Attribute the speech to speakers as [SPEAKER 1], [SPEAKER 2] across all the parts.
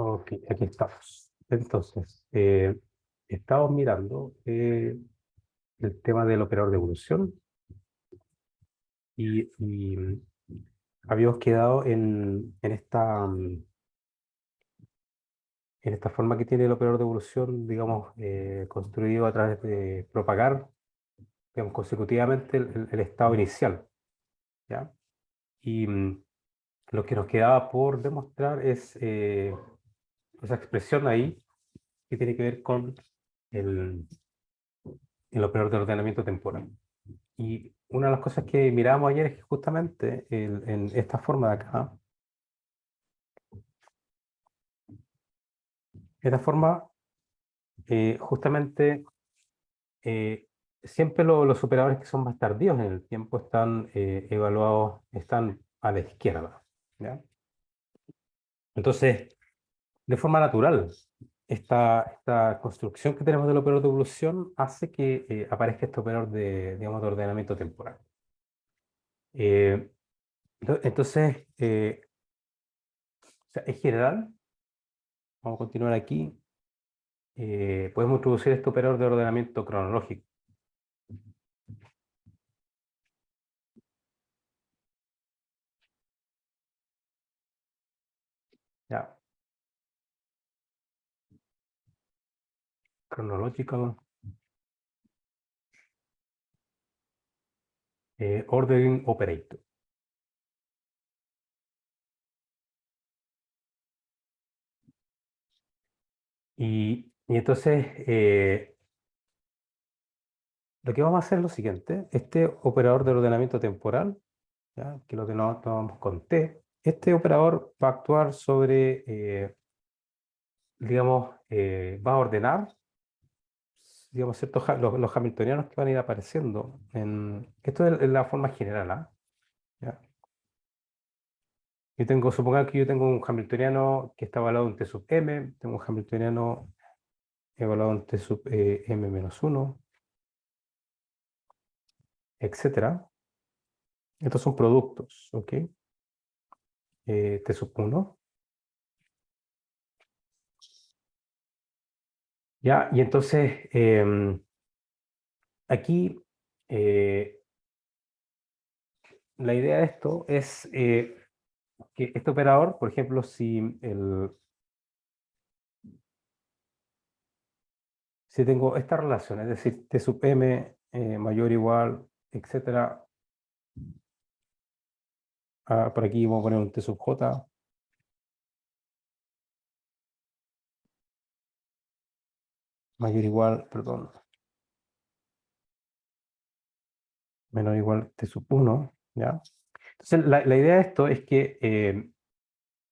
[SPEAKER 1] Ok, aquí estamos. Entonces, estamos mirando el tema del operador de evolución y habíamos quedado en esta forma que tiene el operador de evolución, digamos, construido a través de propagar, digamos, consecutivamente el estado inicial, ¿ya? Y lo que nos quedaba por demostrar es esa expresión ahí que tiene que ver con el, el operador de ordenamiento temporal. Y una de las cosas que mirábamos ayer es que justamente en esta forma de acá, esta forma, justamente eh, siempre los operadores que son más tardíos en el tiempo están evaluados, están a la izquierda, ¿ya? Entonces, de forma natural, esta construcción que tenemos del operador de evolución hace que aparezca este operador de, digamos, de ordenamiento temporal. Eh, entonces, o sea, en general, vamos a continuar aquí. Podemos introducir este operador de ordenamiento cronológico. Ya, chronological ordering operator. Y entonces, lo que vamos a hacer es lo siguiente. Este operador de ordenamiento temporal, ¿ya? Que lo tomamos con T, este operador va a actuar sobre, digamos, va a ordenar, digamos, los hamiltonianos que van a ir apareciendo. Esto es la forma general, ¿ah? ¿Ya? Supongamos que yo tengo un hamiltoniano que está evaluado en T sub m, tengo un hamiltoniano evaluado en T sub m menos 1, etcétera. Estos son productos, ¿ok? T sub 1. Ya, y entonces aquí eh, la idea de esto es que este operador, por ejemplo, si tengo esta relación, es decir, T sub m mayor o igual, etcétera, por aquí vamos a poner un T sub j mayor o igual, perdón, menor o igual T sub 1, ¿ya? Entonces, la idea de esto es que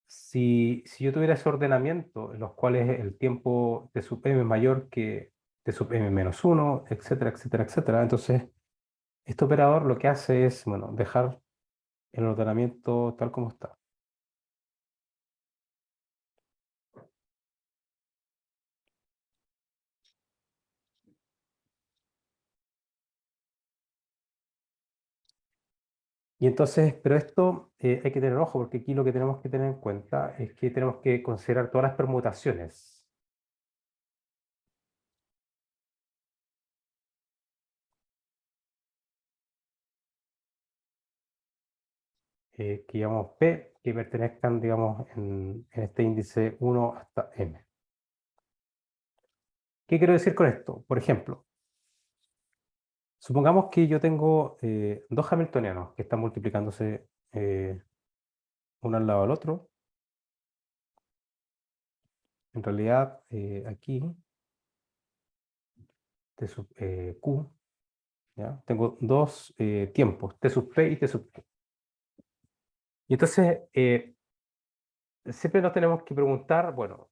[SPEAKER 1] si yo tuviera ese ordenamiento en los cuales el tiempo T sub m es mayor que T sub m menos 1, etcétera, etcétera, etcétera, entonces este operador lo que hace es, bueno, dejar el ordenamiento tal como está. Y entonces, pero esto hay que tener ojo, porque aquí lo que tenemos que tener en cuenta es que tenemos que considerar todas las permutaciones que llamamos P, que pertenezcan, digamos, en este índice 1 hasta M. ¿Qué quiero decir con esto? Por ejemplo, supongamos que yo tengo dos hamiltonianos que están multiplicándose uno al lado del otro. En realidad, aquí, T sub Q, ¿ya? Tengo dos tiempos, T sub P y T sub Q. Y entonces, siempre nos tenemos que preguntar, bueno,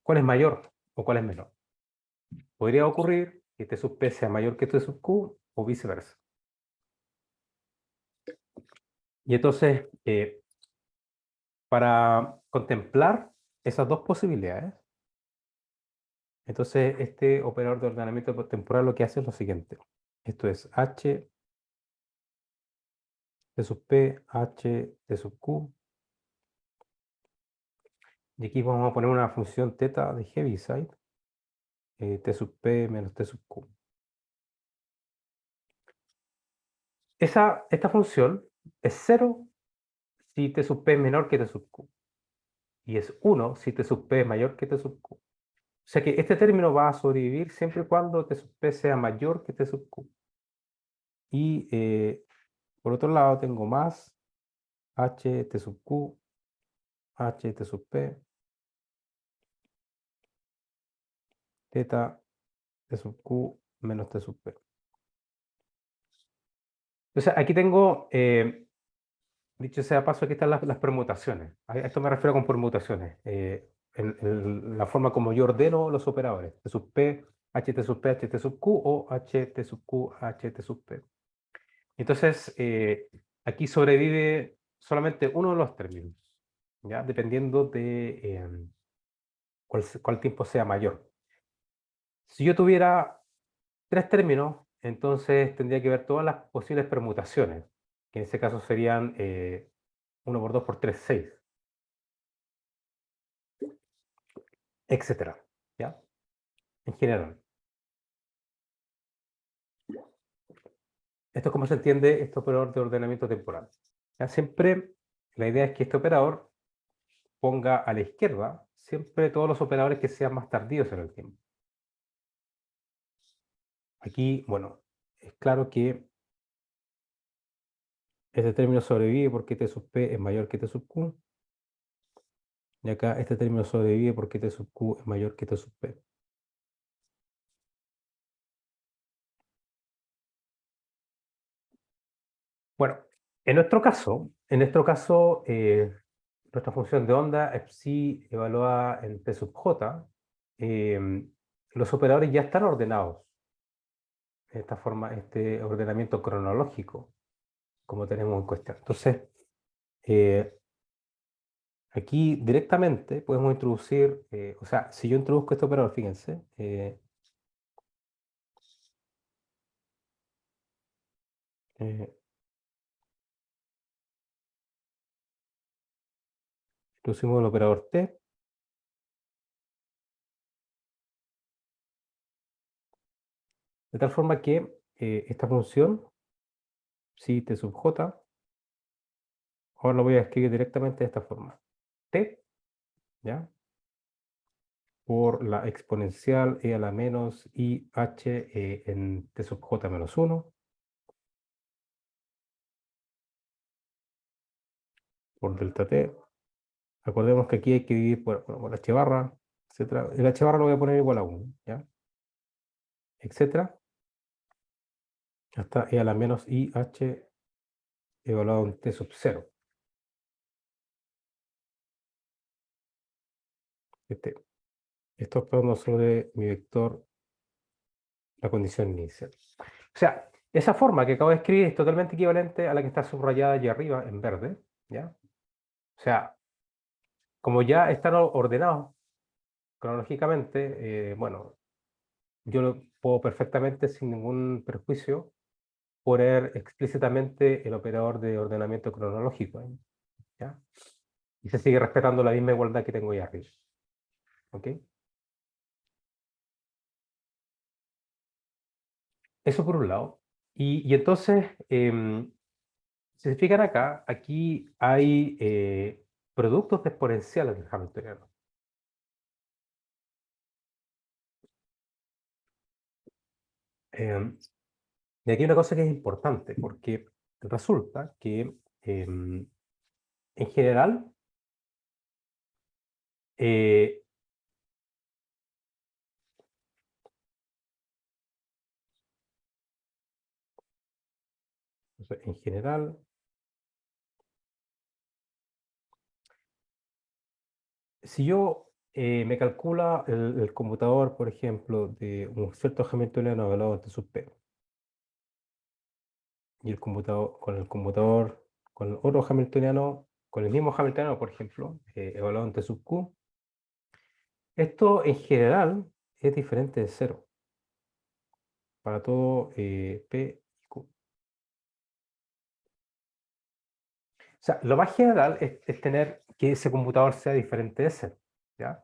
[SPEAKER 1] ¿cuál es mayor o cuál es menor? Podría ocurrir que T sub P sea mayor que T sub Q o viceversa. Y entonces, para contemplar esas dos posibilidades, entonces este operador de ordenamiento temporal lo que hace es lo siguiente. Esto es H T sub P, H T sub Q. Y aquí vamos a poner una función teta de Heaviside, t sub p menos t sub q. Esta función es 0 si t sub p es menor que t sub q. Y es 1 si t sub p es mayor que t sub q. O sea que este término va a sobrevivir siempre y cuando t sub p sea mayor que t sub q. Y por otro lado tengo más h t sub q, h t sub p, teta t sub q menos t sub p. Entonces aquí tengo, dicho sea paso, aquí están las permutaciones. A esto me refiero con permutaciones. En la forma como yo ordeno los operadores. T sub p, ht sub p, ht sub q o ht sub q, ht sub p. Entonces, aquí sobrevive solamente uno de los términos, ¿ya? Dependiendo de cuál tiempo sea mayor. Si yo tuviera 3 términos, entonces tendría que ver todas las posibles permutaciones, que en ese caso serían 1 por 2 por 3, 6, etcétera, ¿ya? En general. Esto es como se entiende este operador de ordenamiento temporal. ¿Ya? Siempre la idea es que este operador ponga a la izquierda siempre todos los operadores que sean más tardíos en el tiempo. Aquí, bueno, es claro que este término sobrevive porque t sub p es mayor que t sub q. Y acá este término sobrevive porque t sub q es mayor que t sub p. Bueno, en nuestro caso, nuestra función de onda psi evaluada en t sub j, los operadores ya están ordenados de esta forma, este ordenamiento cronológico, como tenemos en cuestión. Entonces, eh, aquí directamente podemos introducir, o sea, si yo introduzco este operador, fíjense, eh, introducimos el operador t, de tal forma que esta función, si t sub j, ahora lo voy a escribir directamente de esta forma. T, ¿ya? Por la exponencial e a la menos i h en t sub j menos 1, por delta t. Recordemos que aquí hay que dividir por h barra, etcétera. El h barra lo voy a poner igual a 1, ¿ya? Etcétera, hasta e a la menos i h evaluado en t sub 0. Esto operando sobre mi vector, la condición inicial. O sea, esa forma que acabo de escribir es totalmente equivalente a la que está subrayada allí arriba en verde, ¿ya? O sea, como ya están ordenados cronológicamente, bueno, yo lo puedo perfectamente, sin ningún perjuicio, poner explícitamente el operador de ordenamiento cronológico, ¿ya? Y se sigue respetando la misma igualdad que tengo ahí arriba. ¿Ok? Eso por un lado. Y entonces, si se fijan acá, aquí hay productos exponenciales del Hamiltoniano. Em, y aquí hay una cosa que es importante, porque resulta que en general, eh, o sea, en general, si yo me calcula el conmutador, por ejemplo, de un cierto Hamiltoniano evaluado ante sub p, y el conmutador, con el otro Hamiltoniano, con el mismo Hamiltoniano, por ejemplo, evaluado ante sub q, esto en general es diferente de cero para todo p y q. O sea, lo más general es tener que ese conmutador sea diferente de cero. ¿ya?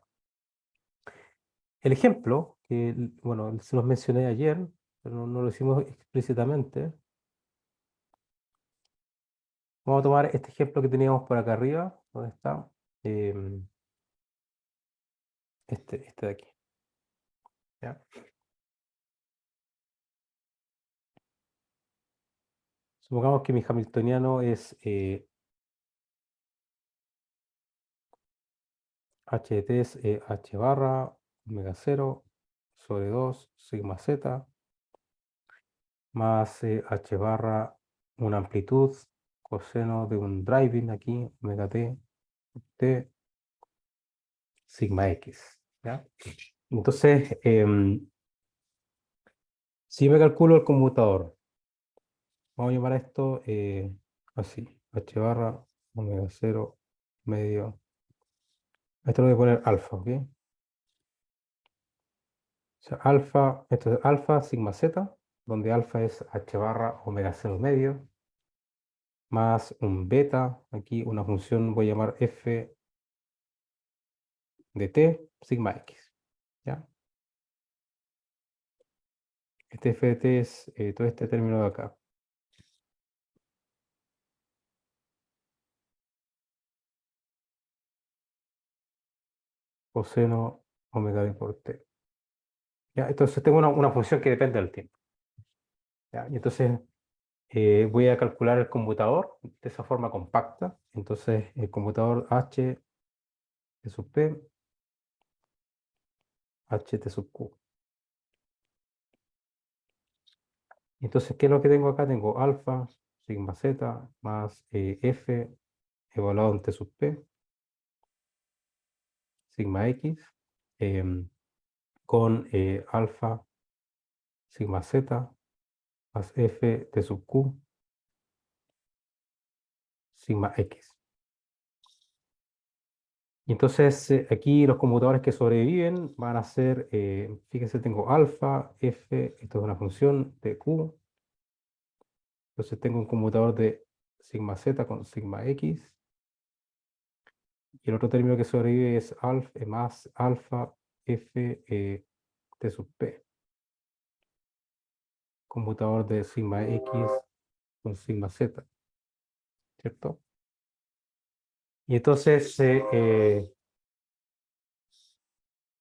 [SPEAKER 1] El ejemplo, que bueno, se los mencioné ayer, pero no lo hicimos explícitamente. Vamos a tomar este ejemplo que teníamos por acá arriba, ¿dónde está? Em, este de aquí, ¿ya? Supongamos que mi hamiltoniano es h de t es h barra omega 0 sobre 2 sigma z más h barra una amplitud coseno de un driving aquí, omega t sigma x, ¿ya? Entonces, si me calculo el conmutador, vamos a llamar a esto así, h barra omega 0 medio, esto lo voy a poner alfa, ¿ok? O sea, alfa, esto es alfa sigma z, donde alfa es h barra omega 0 medio, más un beta, aquí una función voy a llamar f de t sigma x, ¿ya? Este f de t es todo este término de acá. Coseno omega d por t. ¿Ya? Entonces tengo una función que depende del tiempo. ¿Ya? Y entonces voy a calcular el conmutador de esa forma compacta. Entonces el conmutador h de sub p, h t sub q. Entonces, ¿qué es lo que tengo acá? Tengo alfa, sigma z, más f evaluado en t sub p, sigma x, em, con alfa, sigma z, más f t sub q, sigma x. Y entonces aquí los conmutadores que sobreviven van a ser, fíjense, tengo alfa, f, esto es una función de q, entonces tengo un conmutador de sigma z con sigma x, y el otro término que sobrevive es alfa, más alfa, f, t sub p, conmutador de sigma x con sigma z, ¿cierto? Y entonces,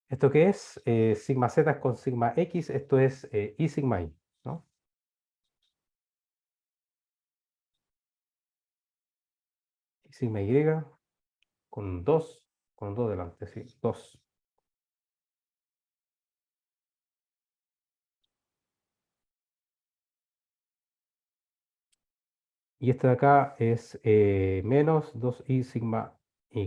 [SPEAKER 1] ¿esto qué es? Sigma z con sigma x, esto es y sigma y, ¿no? Y sigma y con un 2 delante, sí, 2. Y este de acá es menos 2i sigma y.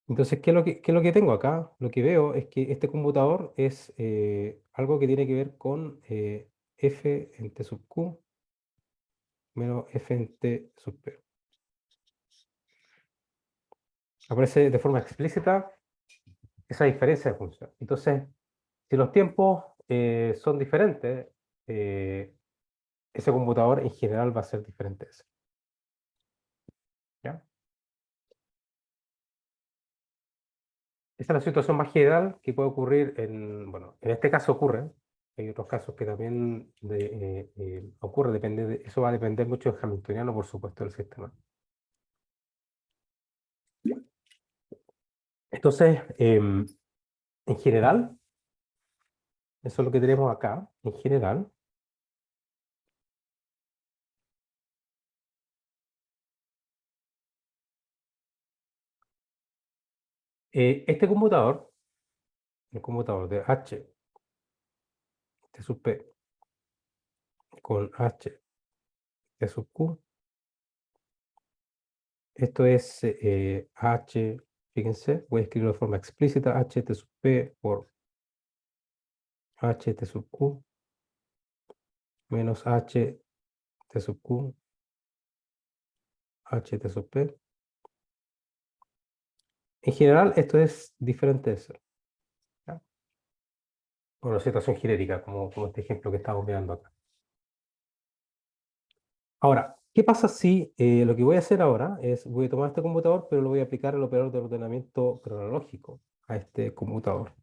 [SPEAKER 1] Entonces, ¿qué es lo que tengo acá? Lo que veo es que este conmutador es algo que tiene que ver con f en t sub q menos f en t sub p. Aparece de forma explícita esa diferencia de función. Entonces, si los tiempos son diferentes, eh, ese computador en general va a ser diferente. ¿Ya? Esa es la situación más general que puede ocurrir bueno, en este caso ocurre. Hay otros casos que también ocurre, eso va a depender mucho del hamiltoniano, por supuesto, del sistema. Entonces, en general, eso es lo que tenemos acá. En general, este computador, el computador de H T sub P con H T sub Q, esto es H, fíjense, voy a escribirlo de forma explícita, H T sub P por H T sub Q menos H T sub Q, H T sub P. En general, esto es diferente de cero, ¿ya? Por una situación genérica, como este ejemplo que estamos mirando acá. Ahora, ¿Qué pasa si lo que voy a hacer ahora es, voy a tomar este computador, pero lo voy a aplicar el operador de ordenamiento cronológico a este computador?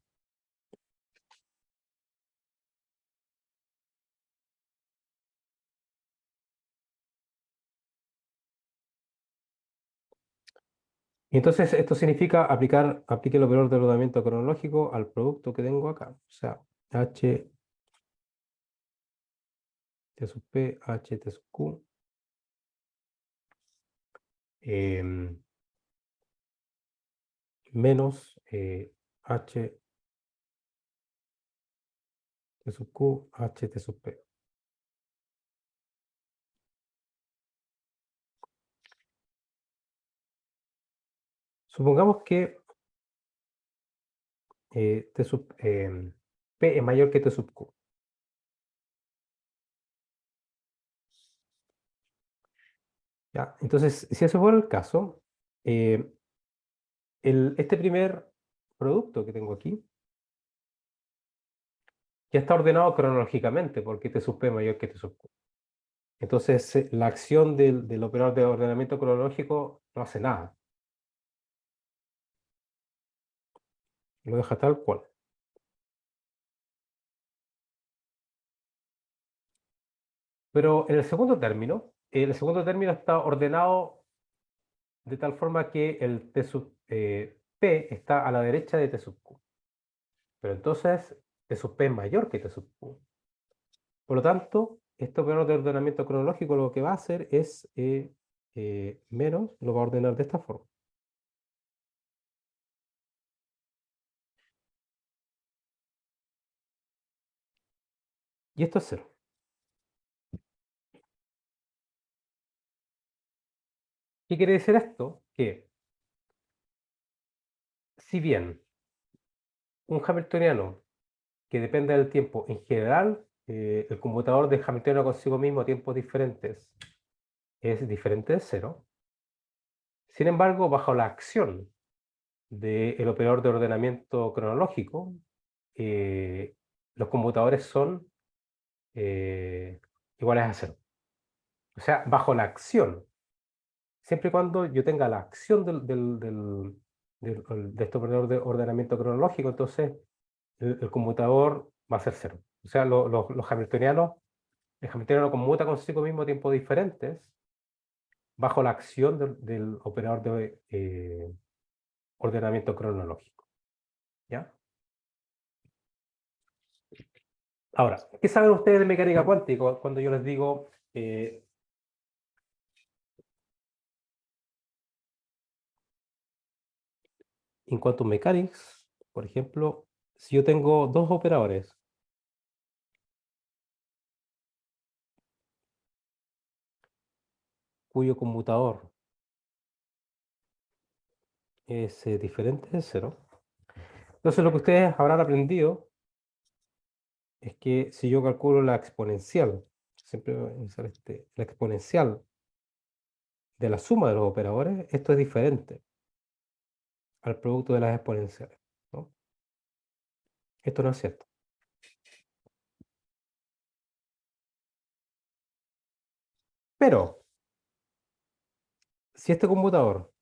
[SPEAKER 1] Y entonces esto significa aplique el operador de ordenamiento cronológico al producto que tengo acá. O sea, h t sub p, h t sub q, em, menos h t sub q, h t sub p. Supongamos que p es mayor que t sub q. ¿Ya? Entonces, si ese fuera el caso, eh, este primer producto que tengo aquí ya está ordenado cronológicamente porque t sub p es mayor que t sub q. Entonces, la acción del operador de ordenamiento cronológico no hace nada, lo deja tal cual. Pero en el segundo término está ordenado de tal forma que el t sub p está a la derecha de t sub q. Pero entonces t sub p es mayor que t sub q. Por lo tanto, este operador de ordenamiento cronológico lo que va a hacer es menos, lo va a ordenar de esta forma. Y esto es cero. ¿Qué quiere decir esto? Que si bien un hamiltoniano que depende del tiempo, en general, el conmutador de hamiltoniano consigo mismo a tiempos diferentes es diferente de cero. Sin embargo, bajo la acción del operador de ordenamiento cronológico, eh, los conmutadores son iguales a cero. O sea, bajo la acción, siempre y cuando yo tenga la acción de este operador de ordenamiento cronológico, entonces el conmutador va a ser cero. O sea, los hamiltonianos, el hamiltoniano conmuta consigo mismo a tiempos diferentes bajo la acción del operador de ordenamiento cronológico. ¿Ya? Ahora, ¿qué saben ustedes de mecánica cuántica cuando yo les digo en quantum mechanics, por ejemplo, si yo tengo dos operadores cuyo conmutador es diferente de cero, entonces lo que ustedes habrán aprendido es que si yo calculo la exponencial, siempre voy a usar la exponencial de la suma de los operadores, esto es diferente al producto de las exponenciales, ¿no? Esto no es cierto. Pero, si este conmutador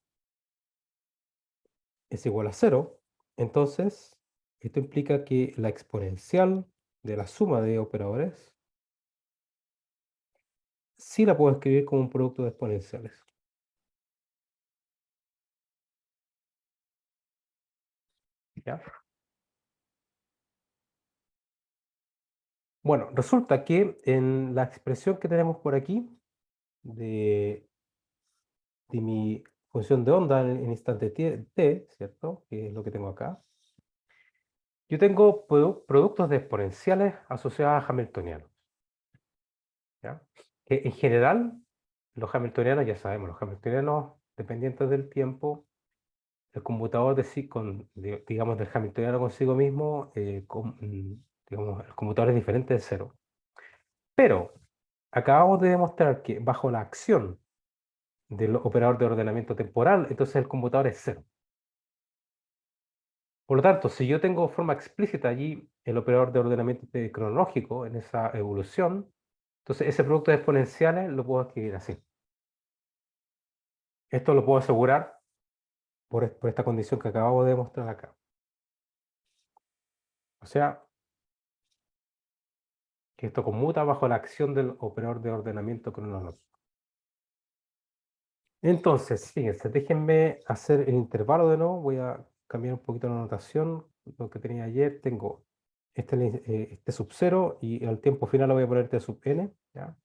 [SPEAKER 1] es igual a cero, entonces esto implica que la exponencial de la suma de operadores sí la puedo escribir como un producto de exponenciales. ¿Ya? Bueno, resulta que en la expresión que tenemos por aquí de, de mi función de onda en instante t, ¿cierto? Que es lo que tengo acá. Yo tengo productos de exponenciales asociados a hamiltonianos. ¿Ya? Que en general, los hamiltonianos, ya sabemos, los hamiltonianos dependientes del tiempo, el conmutador digamos, del hamiltoniano consigo mismo, digamos, el conmutador es diferente de cero. Pero acabamos de demostrar que bajo la acción del operador de ordenamiento temporal, entonces el conmutador es cero. Por lo tanto, si yo tengo forma explícita allí el operador de ordenamiento cronológico en esa evolución, entonces ese producto de exponenciales lo puedo escribir así. Esto lo puedo asegurar por esta condición que acabamos de demostrar acá. O sea, que esto conmuta bajo la acción del operador de ordenamiento cronológico. Entonces, fíjense, déjenme hacer el intervalo de nuevo. Voy a cambiar un poquito la notación. Lo que tenía ayer, tengo este sub 0 y al tiempo final le voy a poner t sub n. ¿Ya?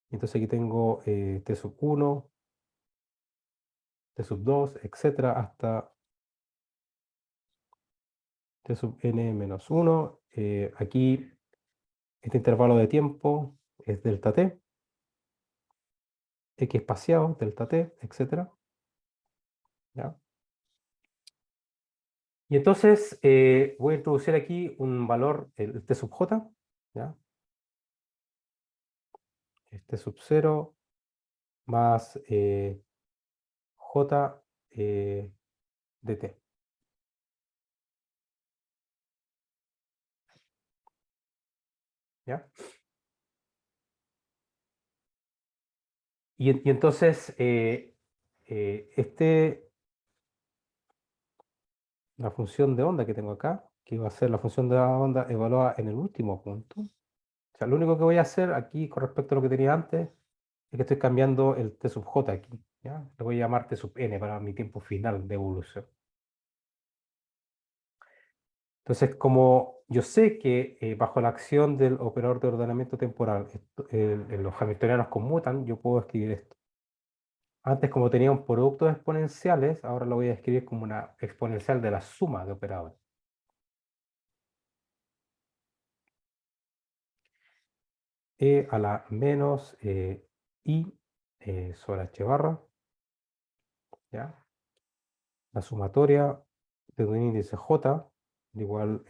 [SPEAKER 1] Entonces aquí tengo t sub 1, t sub 2, etcétera, hasta t sub n menos 1. Aquí este intervalo de tiempo es delta t, x espaciado, delta t, etcétera. ¿Ya? Y entonces voy a introducir aquí un valor, el t sub j, ¿ya? Este sub 0 más j dt. ¿Ya? Y entonces la función de onda que tengo acá, que va a ser la función de la onda evaluada en el último punto. O sea, lo único que voy a hacer aquí con respecto a lo que tenía antes es que estoy cambiando el t sub j aquí. ¿Ya? Le voy a llamar t sub n para mi tiempo final de evolución. Entonces, como yo sé que bajo la acción del operador de ordenamiento temporal los hamiltonianos conmutan, yo puedo escribir esto. Antes, como tenía un producto de exponenciales, ahora lo voy a escribir como una exponencial de la suma de operadores. E a la menos I sobre H barra, ¿ya? La sumatoria de un índice J de igual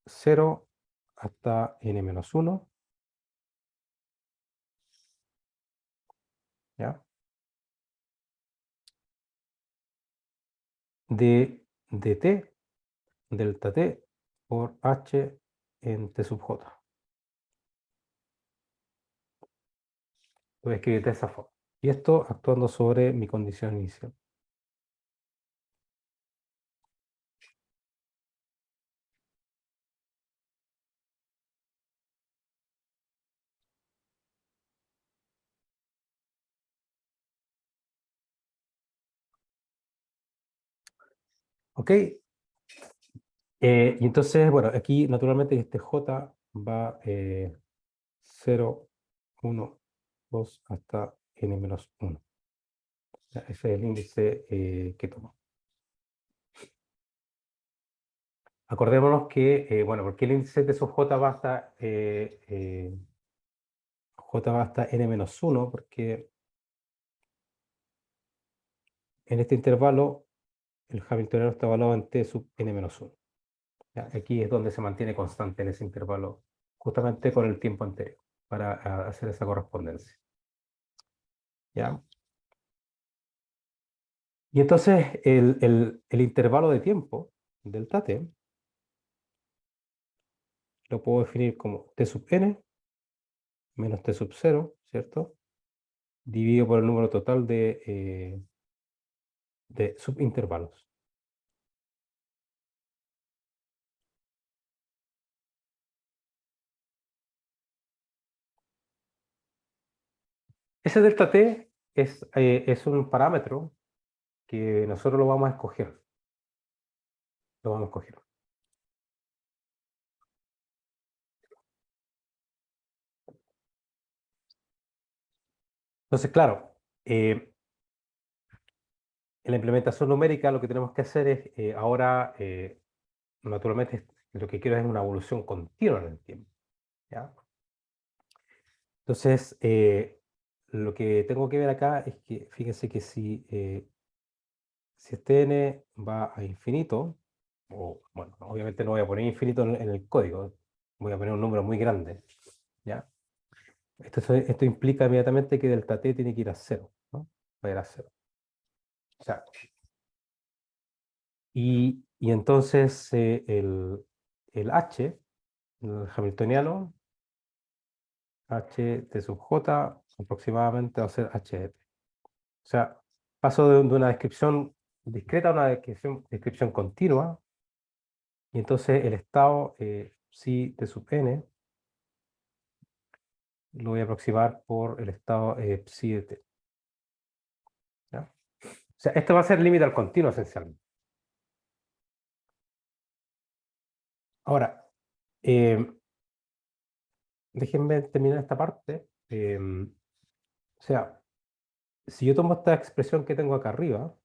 [SPEAKER 1] 0 hasta n menos 1, ¿ya? De t, delta t por h en t sub j. Lo voy a escribir de esa forma. Y esto actuando sobre mi condición inicial. ¿Ok? Y entonces, bueno, aquí naturalmente este j va 0, 1, 2 hasta n menos 1. Ese es el índice que tomo. Acordémonos que, bueno, porque el índice de sub j va hasta, j va hasta n menos 1, porque en este intervalo el hamiltoniano está evaluado en t sub n menos 1. ¿Ya? Aquí es donde se mantiene constante en ese intervalo, justamente con el tiempo anterior, para hacer esa correspondencia. ¿Ya? Y entonces el intervalo de tiempo, delta t, lo puedo definir como t sub n menos t sub 0, ¿cierto? Dividido por el número total de subintervalos. Ese delta t es un parámetro que nosotros lo vamos a escoger. Lo vamos a escoger. Entonces, claro, en la implementación numérica lo que tenemos que hacer es, ahora, naturalmente, lo que quiero es una evolución continua en el tiempo. ¿Ya? Entonces, lo que tengo que ver acá es que, fíjense que si este n va a infinito, o bueno, obviamente no voy a poner infinito en el código, voy a poner un número muy grande, ¿ya? Esto implica inmediatamente que delta t tiene que ir a cero, ¿no? Va a ir a cero. O sea, y entonces el h, el hamiltoniano, h t sub j, aproximadamente va a ser h de t. O sea, paso de una descripción discreta a una descripción continua, y entonces el estado psi de sub n lo voy a aproximar por el estado psi de t. ¿Ya? O sea, esto va a ser el límite al continuo esencialmente. Ahora, eh, déjenme terminar esta parte. O sea, si yo tomo esta expresión que tengo acá arriba,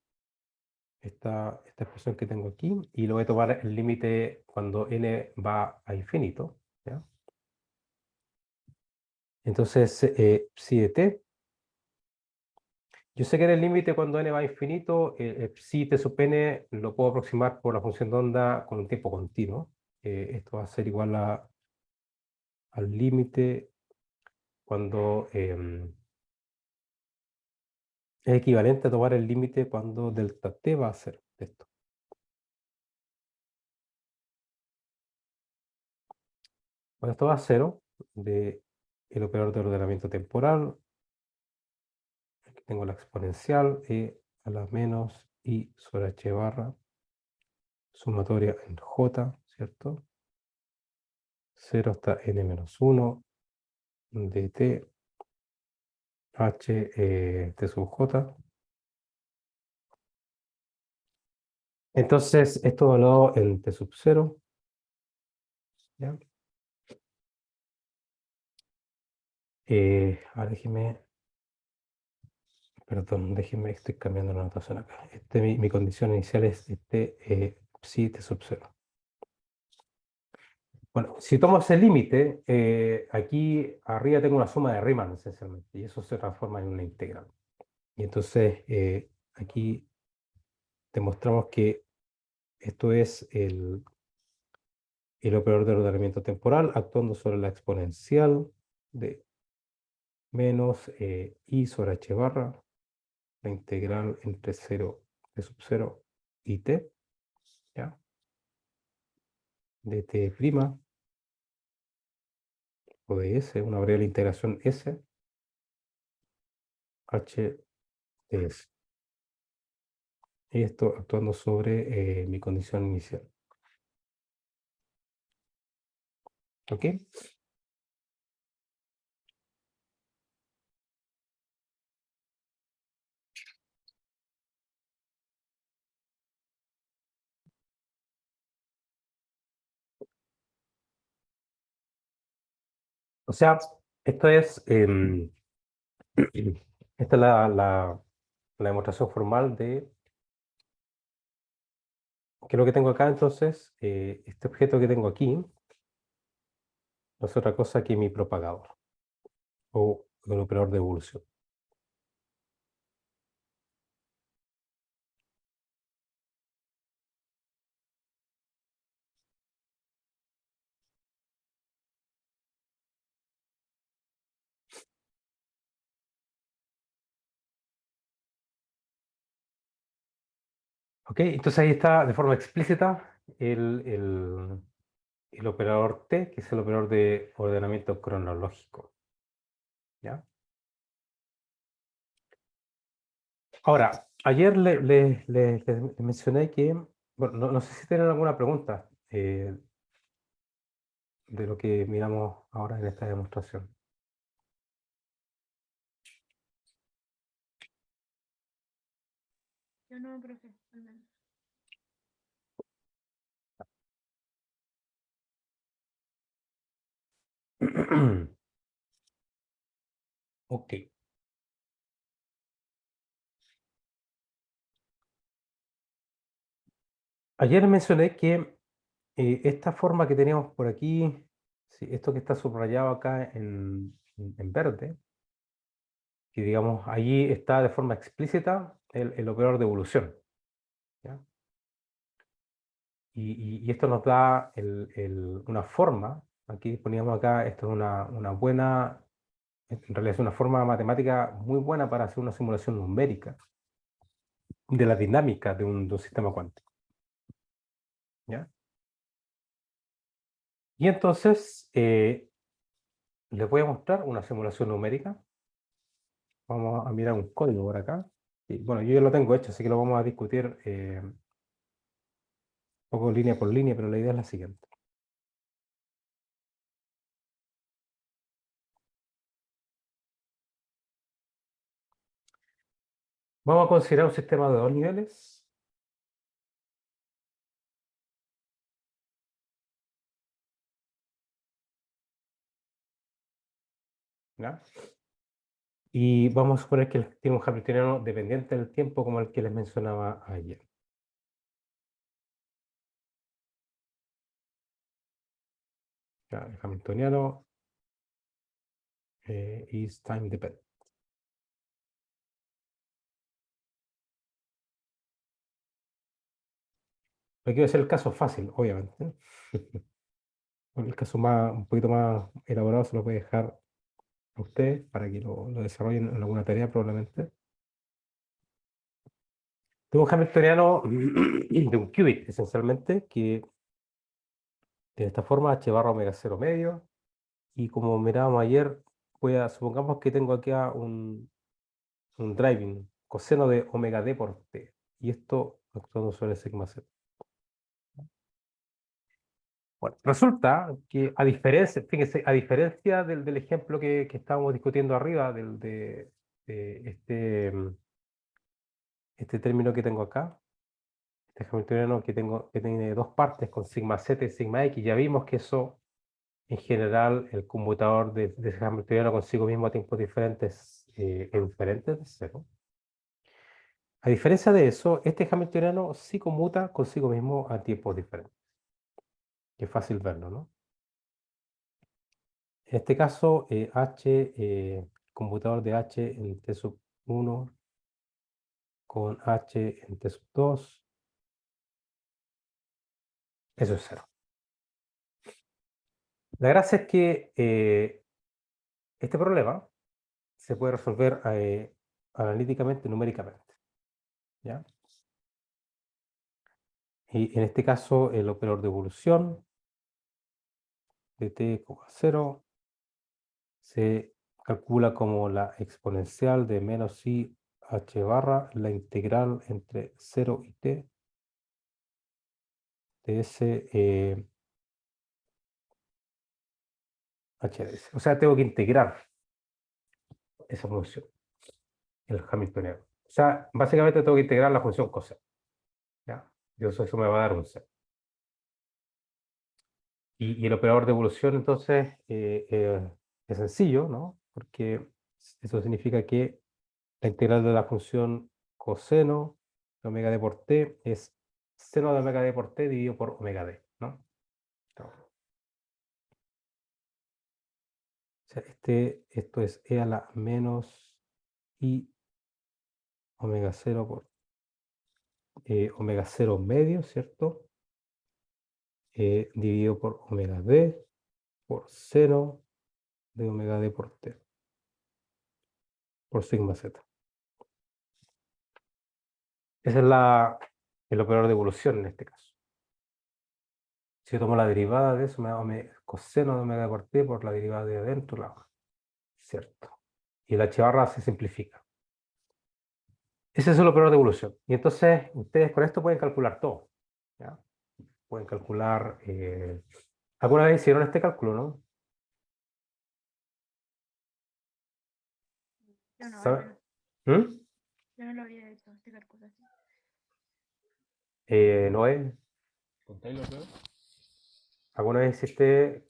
[SPEAKER 1] esta expresión que tengo aquí, y lo voy a tomar el límite cuando n va a infinito, ¿ya? Entonces, psi de t, yo sé que en el límite cuando n va a infinito, psi t sub n lo puedo aproximar por la función de onda con un tiempo continuo. Esto va a ser igual al límite cuando es equivalente a tomar el límite cuando delta t va a ser esto. Cuando esto va a cero, de el operador de ordenamiento temporal, aquí tengo la exponencial, e a la menos i sobre h barra, sumatoria en j, ¿cierto? 0 hasta n menos 1 de t, h t sub j. Entonces, esto evaluado en t sub 0, ¿ya? Ahora déjeme, perdón, déjeme, estoy cambiando la notación acá. Mi condición inicial es psi t sub 0. Bueno, si tomo ese límite, aquí arriba tengo una suma de Riemann esencialmente, y eso se transforma en una integral. Y entonces aquí demostramos que esto es el operador de ordenamiento temporal actuando sobre la exponencial de menos i sobre h barra, la integral entre 0, t sub 0 y t, ¿ya? De t' o de s, una variable integración s, h de s. Y esto actuando sobre mi condición inicial. ¿Ok? O sea, esto es, esta es la demostración formal de que lo que tengo acá. Entonces, este objeto que tengo aquí no es otra cosa que mi propagador o el operador de evolución. ¿Ok? Entonces ahí está de forma explícita el operador T, que es el operador de ordenamiento cronológico. ¿Ya? Ahora, ayer les mencioné que, bueno, no sé si tienen alguna pregunta de lo que miramos ahora en esta demostración.
[SPEAKER 2] Yo no, profe. Al menos.
[SPEAKER 1] Ok. Ayer mencioné que esta forma que teníamos por aquí, sí, esto que está subrayado acá en verde, que digamos allí está de forma explícita el operador de evolución. ¿Ya? Y esto nos da una forma, aquí poníamos acá, esto es una buena, en realidad es una forma matemática muy buena para hacer una simulación numérica de la dinámica de un sistema cuántico. ¿Ya? Y entonces les voy a mostrar una simulación numérica. Vamos a mirar un código por acá, Sí, bueno, yo ya lo tengo hecho, así que lo vamos a discutir un poco línea por línea, pero la idea es la siguiente. Vamos a considerar un sistema de dos niveles. ¿Ya? Y vamos a suponer que tiene un hamiltoniano dependiente del tiempo como el que les mencionaba ayer. ¿Ya? El hamiltoniano is time dependent. Aquí va a ser el caso fácil, obviamente. Bueno, el caso un poquito más elaborado se lo voy a dejar a ustedes para que lo desarrollen en alguna tarea probablemente. Tengo un hamiltoniano de un qubit, esencialmente, que de esta forma h barra omega 0 medio. Y como mirábamos ayer, supongamos que tengo aquí un driving coseno de omega d por t. Y esto actuando sobre sigma z. Bueno, resulta que a diferencia, fíjense, a diferencia del ejemplo que estábamos discutiendo arriba, de este término que tengo acá, este hamiltoniano que tiene dos partes con sigma z y sigma x, ya vimos que eso, en general, el conmutador de ese hamiltoniano consigo mismo a tiempos diferentes es diferente de cero. A diferencia de eso, este hamiltoniano sí conmuta consigo mismo a tiempos diferentes. Que es fácil verlo, ¿no? En este caso, computador de h en t sub 1 con h en t sub 2, eso es cero. La gracia es que este problema se puede resolver analíticamente, numéricamente, ¿ya? Y en este caso, el operador de evolución de t igual a 0 se calcula como la exponencial de menos i h barra, la integral entre 0 y t de ese HDS. O sea, tengo que integrar esa función, el hamiltoniano. O sea, básicamente tengo que integrar la función coseno. ¿Ya? Y eso me va a dar un cero. Y el operador de evolución, entonces, es sencillo, ¿no? Porque eso significa que la integral de la función coseno de omega d por t es seno de omega d por t dividido por omega d, ¿no? O sea, esto es e a la menos i omega 0 por omega 0 medio, ¿cierto? Dividido por omega d por seno de omega d por t, por sigma z. Ese es el operador de evolución en este caso. Si yo tomo la derivada de eso, me da coseno de omega d por t por la derivada de adentro, ¿cierto? Y la h barra se simplifica. Ese es el operador de evolución. Y entonces, ustedes con esto pueden calcular todo, ¿ya? Pueden calcular... ¿alguna vez hicieron este cálculo, no?
[SPEAKER 2] Yo no,
[SPEAKER 1] ¿Sabe?
[SPEAKER 2] yo no lo habría hecho, este cálculo así.
[SPEAKER 1] ¿No es?
[SPEAKER 3] ¿Con Taylor veo?
[SPEAKER 1] ¿Alguna vez hiciste,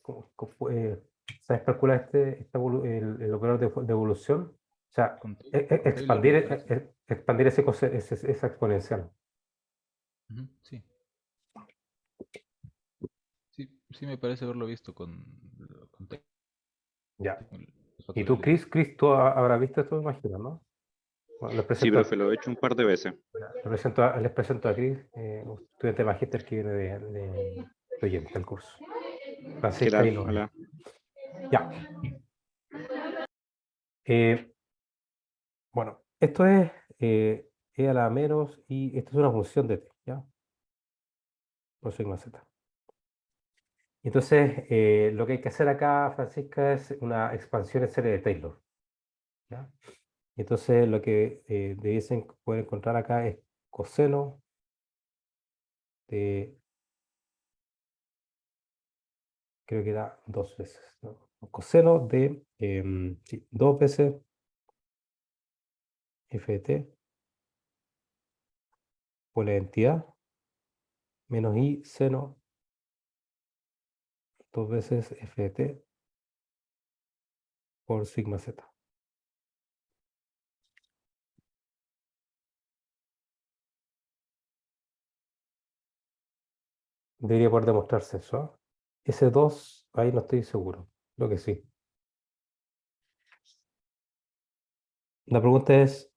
[SPEAKER 1] sabes calcular el operador de evolución? O sea,
[SPEAKER 3] Con Taylor
[SPEAKER 1] expandir,
[SPEAKER 3] me parece.
[SPEAKER 1] expandir esa exponencial.
[SPEAKER 3] Ujú, sí. Sí me parece haberlo visto con Taylor.
[SPEAKER 1] Ya.
[SPEAKER 3] Los
[SPEAKER 1] ¿Y tú,
[SPEAKER 3] factoriales.
[SPEAKER 1] Chris, tú habrás visto esto, me imagino, ¿no? Bueno,
[SPEAKER 4] Sí, profe, lo he hecho un par de veces.
[SPEAKER 1] les presento a Chris, un estudiante de magíster que viene de oyente del curso.
[SPEAKER 4] ¿Qué
[SPEAKER 1] Francisca
[SPEAKER 4] tal?
[SPEAKER 1] y Noel.
[SPEAKER 4] Hola.
[SPEAKER 1] Ya. Bueno, esto es e a la menos y esto es una función de t, ¿ya? Por sigma z. Entonces, lo que hay que hacer acá, Francisca, es una expansión en serie de Taylor, ¿ya? Y entonces lo que debiesen poder encontrar acá es coseno de, creo que da 2 veces, ¿no? Coseno de sí, 2 veces f de t por la identidad menos i seno 2 veces f de t por sigma z. Debería poder demostrarse eso, ¿ah? Ese 2, ahí no estoy seguro. Creo que sí. La pregunta es,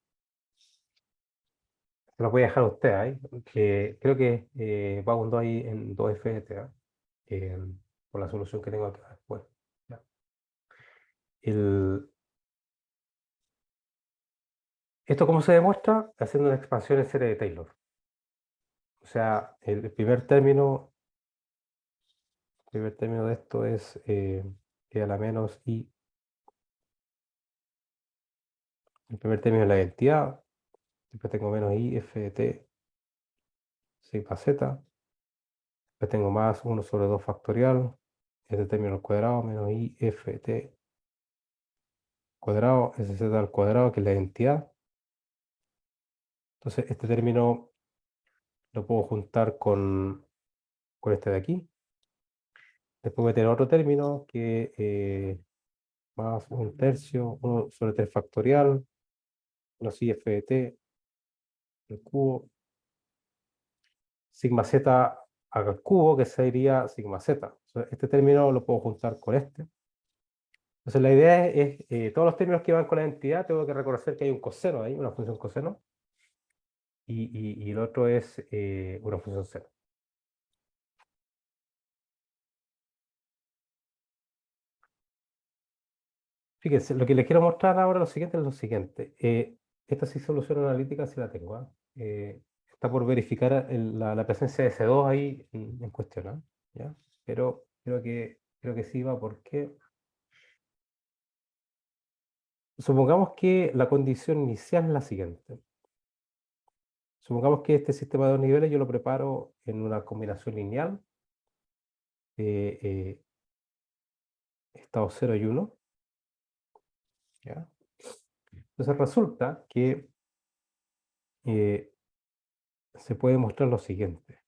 [SPEAKER 1] se la voy a dejar a usted ahí, que creo que va un 2 ahí en 2f de t, ¿ah? Eh, por la solución que tengo acá después. ¿Ya? ¿Esto cómo se demuestra? Haciendo una expansión en serie de Taylor. O sea, el primer término de esto es e a la menos i. El primer término es la identidad. Después tengo menos i f de t sigma z. Después tengo más 1 sobre 2 factorial. Este término al cuadrado menos i f de t cuadrado, sz al cuadrado, que es la identidad. Entonces, este término lo puedo juntar con este de aquí. Después voy a tener otro término que más 1/3, 1 sobre 3 factorial, menos i f de t, el cubo, sigma z al cubo, que sería sigma z. Entonces, este término lo puedo juntar con este. Entonces, la idea es, todos los términos que van con la identidad, tengo que reconocer que hay un coseno ahí, una función coseno, y el otro es una función seno. Fíjense, lo que les quiero mostrar ahora lo siguiente es lo siguiente. Esta sí solución analítica sí la tengo, ¿ah? Está por verificar la presencia de C2 ahí en cuestión, ¿ah? ¿Ya? Pero creo que sí va porque supongamos que la condición inicial es la siguiente. Supongamos que este sistema de dos niveles yo lo preparo en una combinación lineal de estado 0 y 1. ¿Ya? Entonces resulta que se puede mostrar lo siguiente.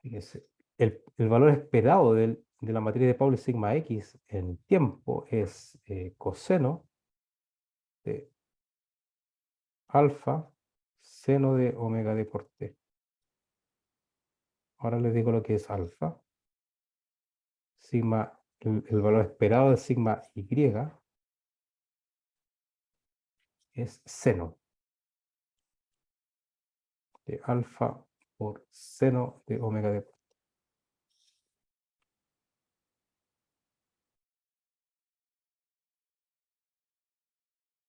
[SPEAKER 1] Fíjense, el valor esperado de la matriz de Pauli sigma x en tiempo es coseno de alfa seno de omega d por t. Ahora les digo lo que es alfa. Sigma, el valor esperado de sigma y es seno de alfa por seno de omega d por t.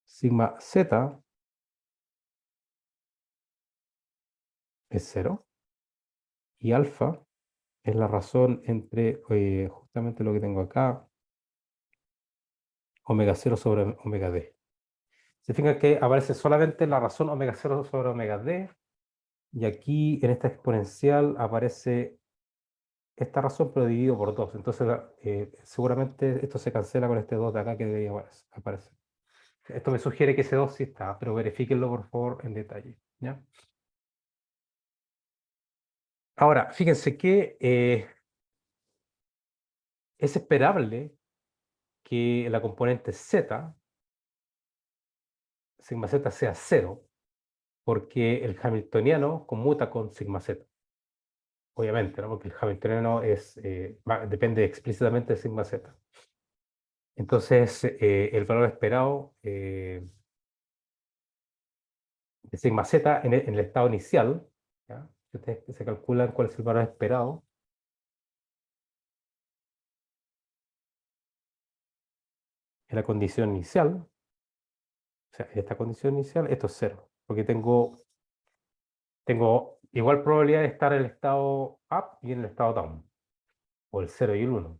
[SPEAKER 1] Sigma z es 0 y alfa es la razón entre justamente lo que tengo acá, omega 0 sobre omega d. Se fijan que aparece solamente la razón omega 0 sobre omega d, y aquí en esta exponencial aparece esta razón, pero dividido por 2. Entonces, seguramente esto se cancela con este 2 de acá que debería aparecer. Esto me sugiere que ese 2 sí está, pero verifíquenlo por favor en detalle. ¿Ya? Ahora, fíjense que es esperable que la componente z, sigma z, sea 0, porque el hamiltoniano conmuta con sigma z. Obviamente, ¿no? Porque el hamiltoniano depende explícitamente de sigma z. Entonces, el valor esperado de sigma z en el estado inicial, ¿ya? Si ustedes se calculan cuál es el valor esperado, en la condición inicial, o sea, en esta condición inicial, esto es 0, porque tengo igual probabilidad de estar en el estado up y en el estado down, o el 0 y el 1.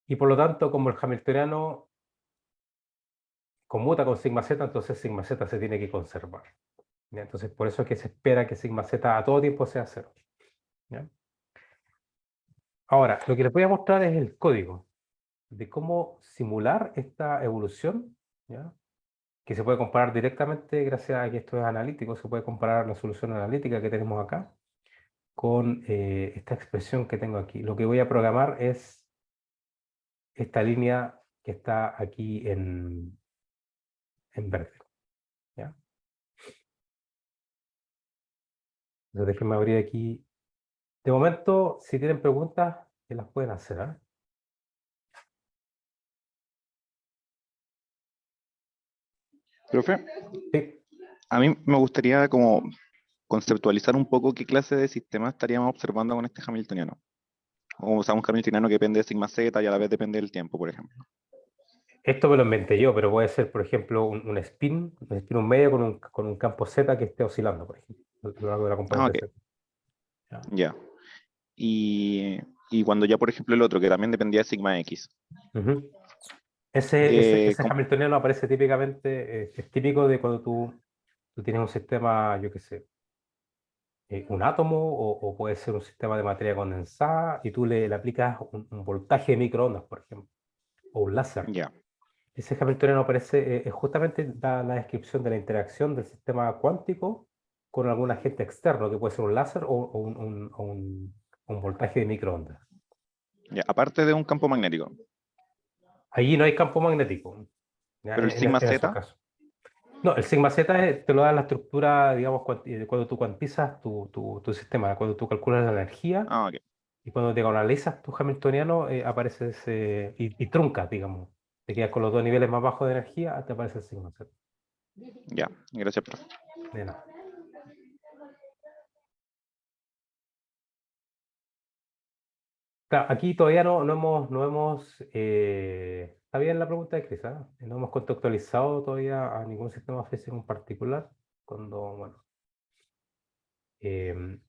[SPEAKER 1] Y por lo tanto, como el hamiltoniano conmuta con sigma z, entonces sigma z se tiene que conservar. ¿Ya? Entonces, por eso es que se espera que sigma z a todo tiempo sea 0. ¿Ya? Ahora, lo que les voy a mostrar es el código de cómo simular esta evolución, ¿ya? Que se puede comparar directamente, gracias a que esto es analítico, se puede comparar la solución analítica que tenemos acá con esta expresión que tengo aquí. Lo que voy a programar es esta línea que está aquí en verde. ¿Ya? Entonces déjenme abrir aquí. De momento, si tienen preguntas, que las pueden hacer. ¿Ah?
[SPEAKER 4] Profe,
[SPEAKER 1] Sí.
[SPEAKER 4] a mí me gustaría como conceptualizar un poco qué clase de sistema estaríamos observando con este hamiltoniano. O sea, un hamiltoniano que depende de sigma z y a la vez depende del tiempo, por ejemplo.
[SPEAKER 1] Esto me lo inventé yo, pero puede ser, por ejemplo, un spin un medio con un campo Z que esté oscilando, por ejemplo, a lo largo de la
[SPEAKER 4] Ah,
[SPEAKER 1] componente
[SPEAKER 4] ok,
[SPEAKER 1] Z. ¿Ya?
[SPEAKER 4] ya. Y cuando ya, por ejemplo, el otro, que también dependía de sigma x.
[SPEAKER 1] Ujú. Ese
[SPEAKER 4] ¿Cómo?
[SPEAKER 1] hamiltoniano aparece típicamente, es típico de cuando tú tienes un sistema, yo qué sé, un átomo o puede ser un sistema de materia condensada y tú le aplicas un voltaje de microondas, por ejemplo, o un láser.
[SPEAKER 4] Ya,
[SPEAKER 1] Ese hamiltoniano aparece, es justamente da la descripción de la interacción del sistema cuántico con algún agente externo, que puede ser un láser o un voltaje de microondas.
[SPEAKER 4] ya. Aparte de un campo magnético.
[SPEAKER 1] Allí no hay campo magnético, ¿ya?
[SPEAKER 4] Pero el sigma
[SPEAKER 1] En esos
[SPEAKER 4] z,
[SPEAKER 1] casos. No, el sigma z te lo da la estructura, digamos, cuando tú cuantizas tu sistema, cuando tú calculas la energía
[SPEAKER 4] ah, ok.
[SPEAKER 1] y cuando te analizas tu hamiltoniano, aparece ese, y truncas, digamos. Te quedas con los dos niveles más bajos de energía, te aparece el sigma z.
[SPEAKER 4] Ya, gracias, profe.
[SPEAKER 1] De nada. Claro, aquí todavía está bien la pregunta de Cris, ¿ah? No hemos contextualizado todavía a ningún sistema físico en particular, cuando, bueno, en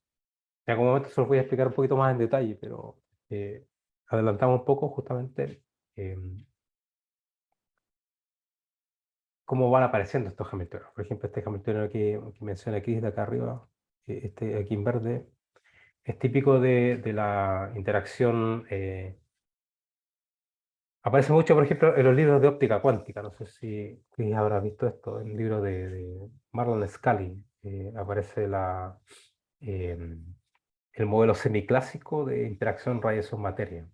[SPEAKER 1] algún momento se lo voy a explicar un poquito más en detalle, pero adelantamos un poco justamente cómo van apareciendo estos hamiltonianos. Por ejemplo, este hamiltoniano que menciona Cris de acá arriba, este aquí en verde, es típico de la interacción. Aparece mucho, por ejemplo, en los libros de óptica cuántica. No sé si habrás visto esto. En el libro de Marlon Scully aparece eh, el modelo semiclásico de interacción radiación-materia.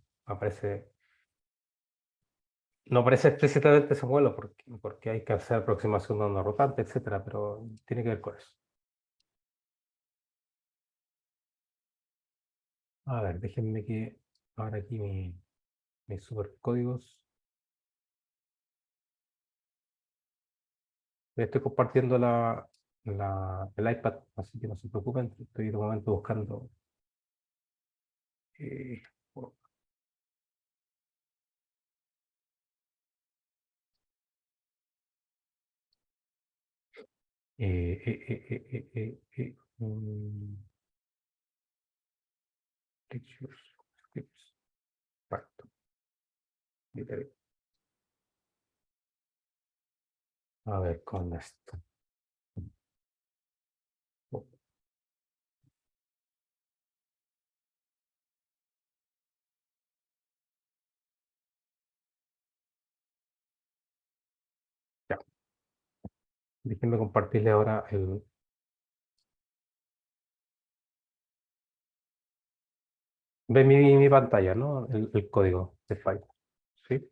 [SPEAKER 1] No aparece explícitamente ese modelo porque hay que hacer aproximación de onda rotante, etcétera, pero tiene que ver con eso. A ver, déjenme que ahora aquí mis supercódigos. Estoy compartiendo el iPad, así que no se preocupen. Estoy de momento buscando. eh, por- Lectures, scripts, Python, literary. A ver, con esto. Oh, ya. Déjenme compartirle ahora el. Ve mi pantalla, ¿no? El código de Python. ¿Sí?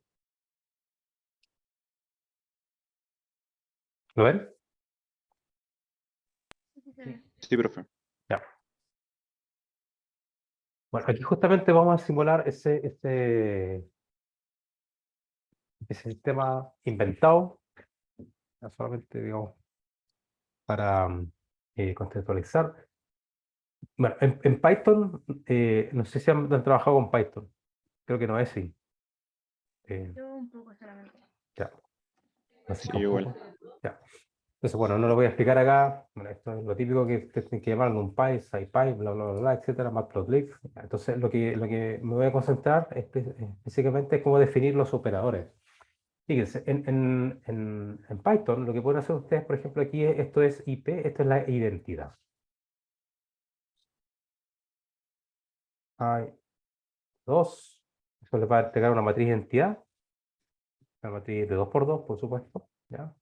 [SPEAKER 1] ¿Lo ven?
[SPEAKER 2] Sí, sí, se ve.
[SPEAKER 4] Sí, profe.
[SPEAKER 1] Ya. Bueno, aquí justamente vamos a simular ese sistema inventado, ya solamente, digamos, para contextualizar. Bueno, en Python, no sé si han trabajado con Python. Creo que no es así.
[SPEAKER 2] Yo un poco solamente.
[SPEAKER 1] Ya, así
[SPEAKER 4] Sí,
[SPEAKER 1] que un
[SPEAKER 4] igual.
[SPEAKER 1] poco. Ya. Entonces, bueno, no lo voy a explicar acá. Bueno, esto es lo típico que ustedes tienen que llamar NumPy, SciPy, bla, bla, bla, bla, etcétera, Matplotlib. Entonces, lo que me voy a concentrar específicamente es cómo definir los operadores. Fíjense, en Python lo que pueden hacer ustedes, por ejemplo, aquí esto es IP, esto es la identidad. Hay dos, eso les va a entregar una matriz de identidad, una matriz de 2×2, por supuesto, ¿ya?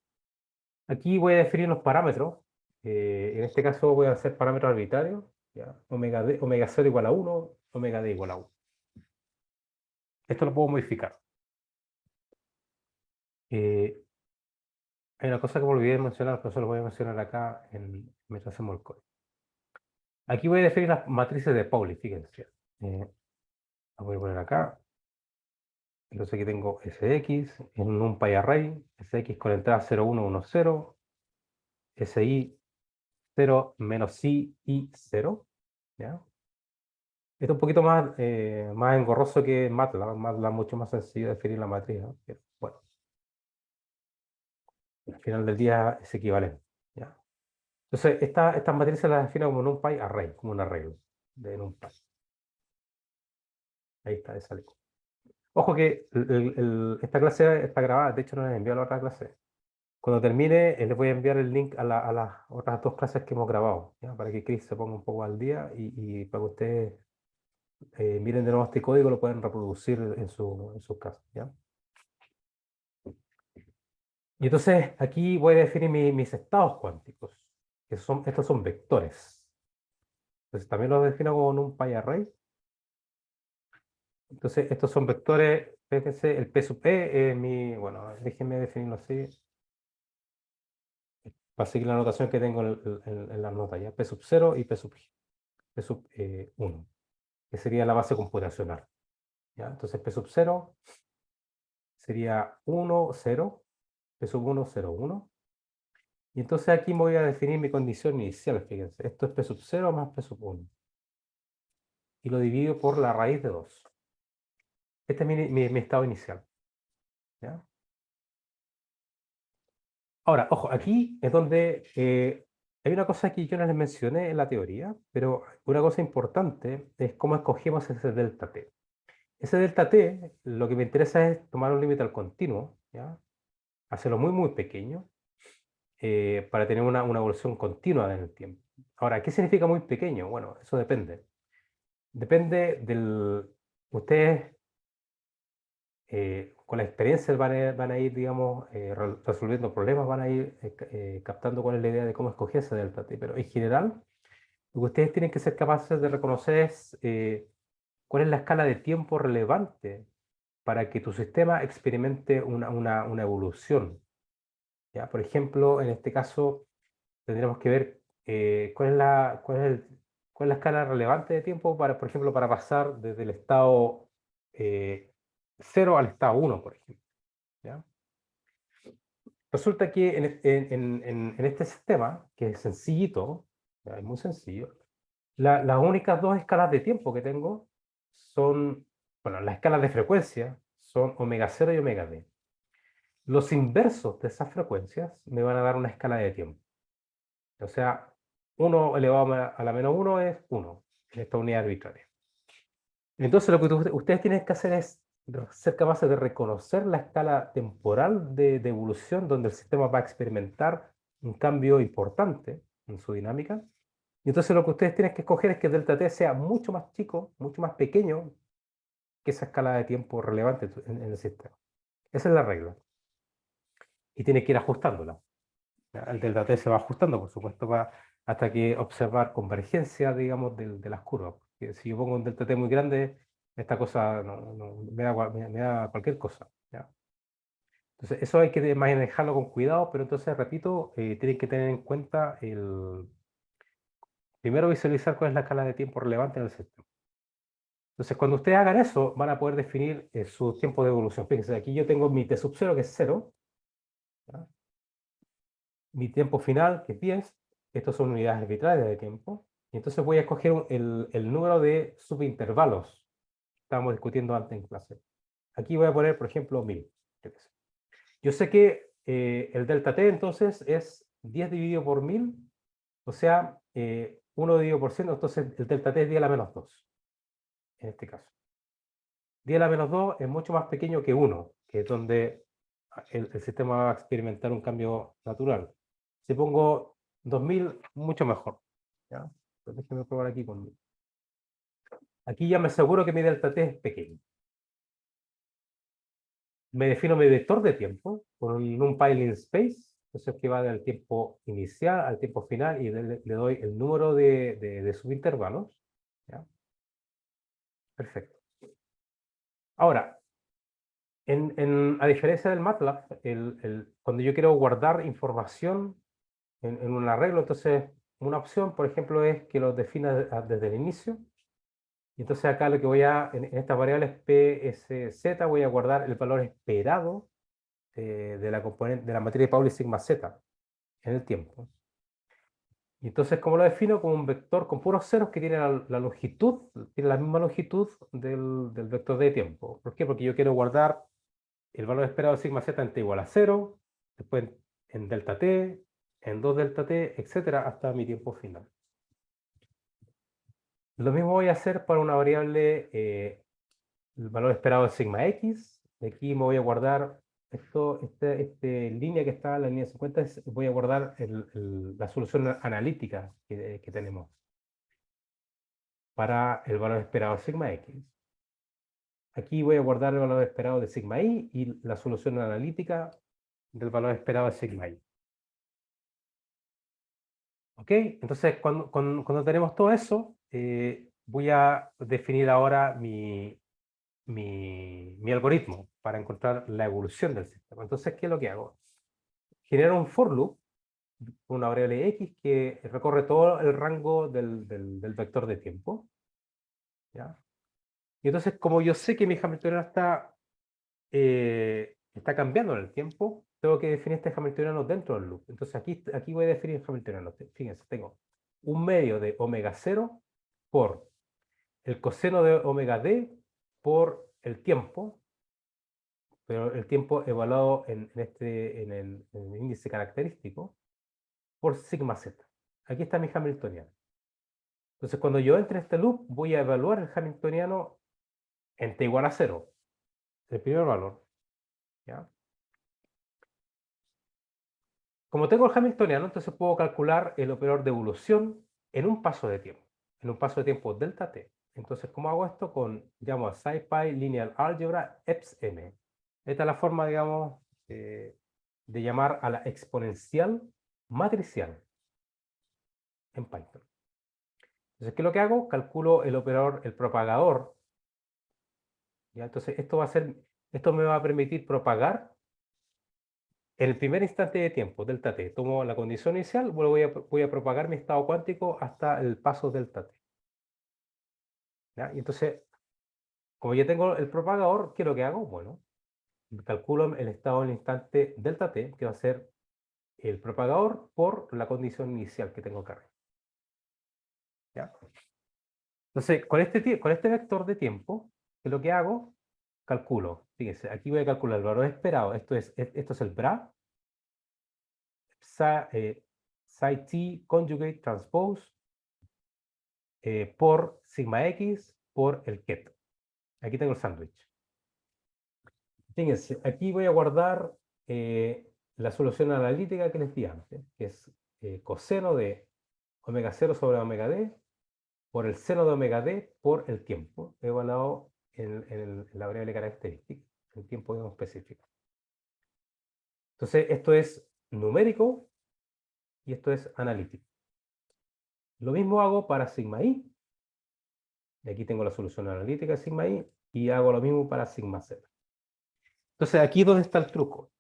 [SPEAKER 1] Aquí voy a definir los parámetros. En este caso voy a hacer parámetros arbitrarios, ¿ya? Omega 0 igual a 1, omega d igual a 1. Esto lo puedo modificar. Hay una cosa que me olvidé de mencionar, pero eso lo voy a mencionar acá mientras hacemos el código. Aquí voy a definir las matrices de Pauli, fíjense. Las voy a poner acá. Entonces aquí tengo SX en un NumPy array, SX con entrada 0, 1, 1, 0, SI 0 menos I 0. ¿Ya? Esto es un poquito más engorroso que MATLAB. MATLAB es mucho más sencillo de definir la matriz, ¿no? Pero, bueno, al final del día es equivalente, ¿ya? Entonces, estas matrices las defino como NumPy array, como un arreglo de NumPy. Ahí está, esa ley. Ojo que esta clase está grabada, de hecho no les envío a la otra clase. Cuando termine, les voy a enviar el link a las otras dos clases que hemos grabado, ¿ya? Para que Chris se ponga un poco al día y para que ustedes miren de nuevo este código, lo pueden reproducir en sus casas, ¿ya? Y entonces aquí voy a definir mis estados cuánticos, que estos son vectores. Entonces también los defino como NumPy array. Entonces estos son vectores, fíjense, el P sub E es bueno, déjenme definirlo así. Va a seguir la notación que tengo en la nota ya, P sub 0 y P sub 1, que sería la base computacional, ¿ya? Entonces P sub 0 sería 1, 0, P sub 1, 0, 1. Y entonces aquí me voy a definir mi condición inicial, fíjense. Esto es P sub 0 más P sub 1. Y lo divido por la raíz de 2. Este es mi estado inicial, ¿ya? Ahora, ojo, aquí es donde hay una cosa que yo no les mencioné en la teoría, pero una cosa importante es cómo escogemos ese delta t. Ese delta t, lo que me interesa es tomar un límite al continuo, ¿ya? Hacerlo muy, muy pequeño, para tener una evolución continua en el tiempo. Ahora, ¿qué significa muy pequeño? Bueno, eso depende. Depende del... Ustedes, con la experiencia van a ir, digamos, resolviendo problemas, van a ir captando cuál es la idea de cómo escoger ese delta t. Pero en general, lo que ustedes tienen que ser capaces de reconocer es cuál es la escala de tiempo relevante para que tu sistema experimente una evolución, ¿ya? Por ejemplo, en este caso, tendremos que ver cuál es la escala relevante de tiempo para, por ejemplo, para pasar desde el estado 0 al estado 1, por ejemplo, ¿ya? Resulta que en este sistema, que es sencillito, ¿ya? Es muy sencillo, las únicas dos escalas de tiempo que tengo son, bueno, las escalas de frecuencia son omega 0 y omega d. Los inversos de esas frecuencias me van a dar una escala de tiempo. O sea, 1 elevado a la menos 1 es 1 en esta unidad arbitraria. Entonces, lo que ustedes tienen que hacer es ser capaces de reconocer la escala temporal de evolución donde el sistema va a experimentar un cambio importante en su dinámica. Y entonces lo que ustedes tienen que escoger es que delta t sea mucho más chico, mucho más pequeño que esa escala de tiempo relevante en el sistema. Esa es la regla. Y tiene que ir ajustándola. ¿Ya? El delta t se va ajustando, por supuesto, hasta que observar convergencia, digamos, de las curvas. Porque si yo pongo un delta t muy grande, esta cosa me da cualquier cosa, ¿ya? Entonces, eso hay que manejarlo con cuidado, pero entonces, repito, tienen que tener en cuenta primero visualizar cuál es la escala de tiempo relevante en el sistema. Entonces, cuando ustedes hagan eso, van a poder definir su tiempo de evolución. Fíjense, aquí yo tengo mi t sub 0, que es 0, ¿ya? Mi tiempo final, que es 10. Estos son unidades arbitrarias de tiempo. Y entonces voy a escoger el número de subintervalos que estábamos discutiendo antes en clase. Aquí voy a poner, por ejemplo, 1000. Yo sé que el delta t entonces es 10 dividido por 1000, o sea, 1 dividido por 100, entonces el delta t es 10 a la menos 2, en este caso. 10 a la menos 2 es mucho más pequeño que 1, que es donde el sistema va a experimentar un cambio natural. Si pongo 2000, mucho mejor. ¿Ya? Entonces, déjenme probar aquí conmigo. Aquí ya me aseguro que mi delta t es pequeño. Me defino mi vector de tiempo con un numpy space, entonces que va del tiempo inicial al tiempo final y le doy el número de subintervalos. ¿Ya? Perfecto. Ahora, a diferencia del MATLAB, cuando yo quiero guardar información en un arreglo, entonces una opción, por ejemplo, es que lo defina desde el inicio. Y entonces acá lo que en estas variables PSZ, voy a guardar el valor esperado de la componente de la matriz de Pauli sigma z en el tiempo. Y entonces, ¿cómo lo defino? Como un vector con puros ceros que tiene la longitud, tiene la misma longitud del vector de tiempo. ¿Por qué? Porque yo quiero guardar el valor esperado de sigma z en t igual a 0, después en delta t, en 2 delta t, etcétera, hasta mi tiempo final. Lo mismo voy a hacer para una variable, el valor esperado de sigma x. Aquí me voy a guardar esta línea que está en la línea 50, voy a guardar la solución analítica que tenemos para el valor esperado de sigma x. Aquí voy a guardar el valor esperado de sigma y la solución analítica del valor esperado de sigma y. ¿Ok? Entonces, cuando tenemos todo eso, voy a definir ahora mi algoritmo para encontrar la evolución del sistema. Entonces, ¿qué es lo que hago? Genero un for loop, una variable x que recorre todo el rango del vector de tiempo. ¿Ya? Y entonces, como yo sé que mi Hamiltoniano está cambiando en el tiempo, tengo que definir este Hamiltoniano dentro del loop. Entonces aquí voy a definir el Hamiltoniano. Fíjense, tengo un medio de omega 0 por el coseno de omega d por el tiempo, pero el tiempo evaluado en el índice característico, por sigma z. Aquí está mi Hamiltoniano. Entonces, cuando yo entre en este loop, voy a evaluar el Hamiltoniano en t igual a 0, el primer valor. ¿Ya? Como tengo el Hamiltoniano, entonces puedo calcular el operador de evolución en un paso de tiempo, delta t. Entonces, ¿cómo hago esto? Llamo a SciPy Linear Algebra EPS-M. Esta es la forma, digamos, de llamar a la exponencial matricial en Python. Entonces, ¿qué es lo que hago? Calculo el operador, el propagador. ¿Ya? Entonces, esto me va a permitir propagar en el primer instante de tiempo, delta t. Tomo la condición inicial, voy a propagar mi estado cuántico hasta el paso delta t. ¿Ya? Y entonces, como ya tengo el propagador, ¿qué es lo que hago? Bueno, calculo el estado en el instante delta t, que va a ser el propagador por la condición inicial que tengo acá arriba. ¿Ya? Entonces, con este vector de tiempo, ¿qué es lo que hago? Calculo. Fíjense, aquí voy a calcular el valor esperado. Esto es el BRA, psi t conjugate transpose, por sigma x por el ket. Aquí tengo el sándwich. Fíjense, aquí voy a guardar la solución analítica que les di antes, que es coseno de omega 0 sobre omega d por el seno de omega d por el tiempo, evaluado en la variable característica, el tiempo específico. Entonces, esto es numérico y esto es analítico. Lo mismo hago para sigma i. Y aquí tengo la solución analítica de sigma i y hago lo mismo para sigma z. Entonces, aquí es donde está el truco.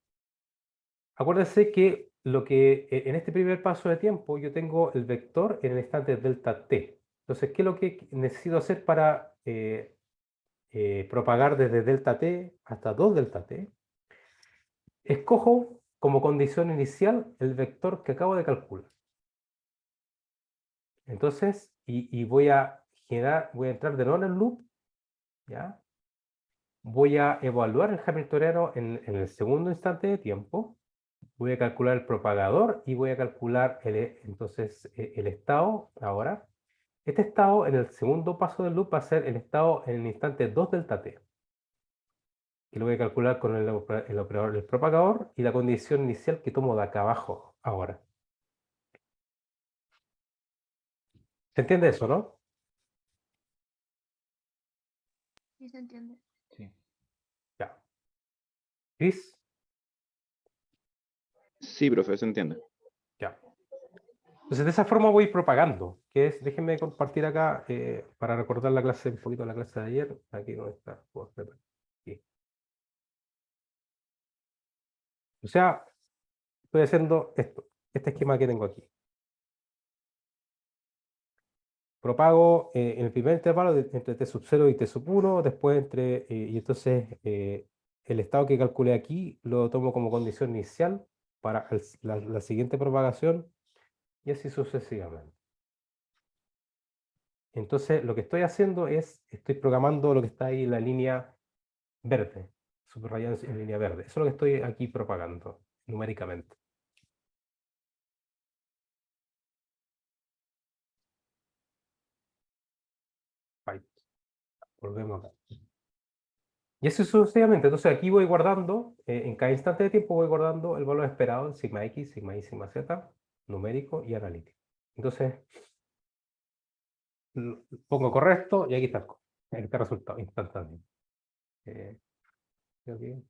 [SPEAKER 1] Acuérdense que en este primer paso de tiempo yo tengo el vector en el instante delta t. Entonces, ¿qué es lo que necesito hacer para propagar desde delta t hasta 2 delta t? Escojo como condición inicial el vector que acabo de calcular. Entonces, voy a entrar de nuevo en el loop, ¿ya? Voy a evaluar el Hamiltoniano en el segundo instante de tiempo, voy a calcular el propagador y voy a calcular entonces el estado ahora. Este estado en el segundo paso del loop va a ser el estado en el instante 2 delta t. Que lo voy a calcular con el operador del propagador y la condición inicial que tomo de acá abajo ahora. ¿Se entiende eso, no?
[SPEAKER 2] Sí, se entiende.
[SPEAKER 3] Sí.
[SPEAKER 1] Ya. ¿Chris?
[SPEAKER 4] Sí, profe, se entiende.
[SPEAKER 1] Ya. Entonces, de esa forma voy propagando, que es, déjenme compartir acá para recordar la clase, un poquito la clase de ayer. Aquí no está. Aquí. O sea, estoy haciendo esto, este esquema que tengo aquí. Propago en el primer intervalo entre t sub 0 y t sub 1, después y entonces el estado que calculé aquí lo tomo como condición inicial para la siguiente propagación y así sucesivamente. Entonces lo que estoy haciendo es, estoy programando lo que está ahí en la línea verde, subrayado en línea verde. Eso es lo que estoy aquí propagando numéricamente. Ahí. Volvemos acá. Y así sucesivamente. Entonces aquí voy guardando, en cada instante de tiempo voy guardando el valor esperado en sigma x, sigma y, sigma z, numérico y analítico. Entonces pongo correcto y aquí está el resultado instantáneo. Creo que-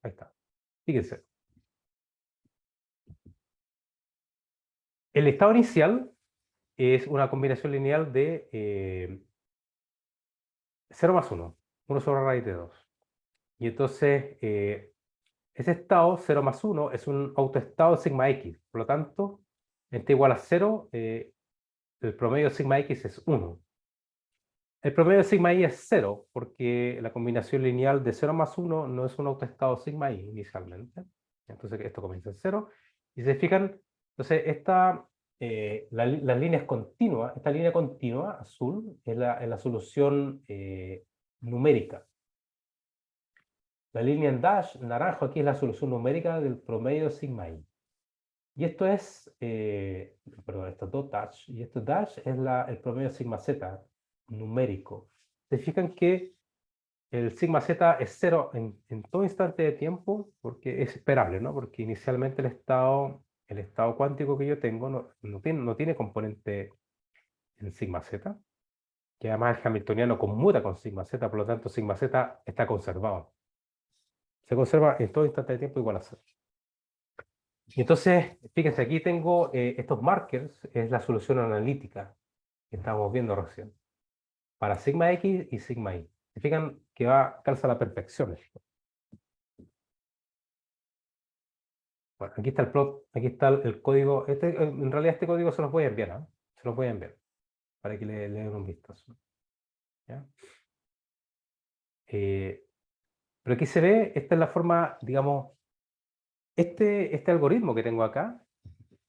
[SPEAKER 1] ahí está. Fíjense. El estado inicial es una combinación lineal de 0 más 1, 1 sobre raíz de 2. Y entonces ese estado 0 más 1 es un autoestado sigma x. Por lo tanto, este igual a 0, el promedio de sigma x es 1. El promedio de sigma y es 0, porque la combinación lineal de 0 más 1 no es un autoestado sigma y inicialmente. Entonces esto comienza en 0. Y se fijan, entonces las líneas continuas, esta línea continua azul es la solución numérica. La línea en dash, naranjo, aquí es la solución numérica del promedio sigma i. Y esto es, perdón, esto es dash, y esto dash es el promedio sigma z numérico. Se fijan que el sigma z es 0 en todo instante de tiempo, porque es esperable, ¿no? Porque inicialmente el estado cuántico que yo tengo no tiene componente en sigma z, que además el hamiltoniano conmuta con sigma z, por lo tanto sigma z está conservado. Se conserva en todo instante de tiempo igual a 0. Y entonces, fíjense, aquí tengo estos markers, es la solución analítica que estábamos viendo recién, para sigma x y sigma y. Se fijan que calza a la perfección esto. Bueno, aquí está el plot, aquí está el código. En realidad este código se los voy a enviar, ¿ah? Se los voy a enviar para que le den un vistazo. ¿Ya? Pero aquí se ve, esta es la forma, digamos, este algoritmo que tengo acá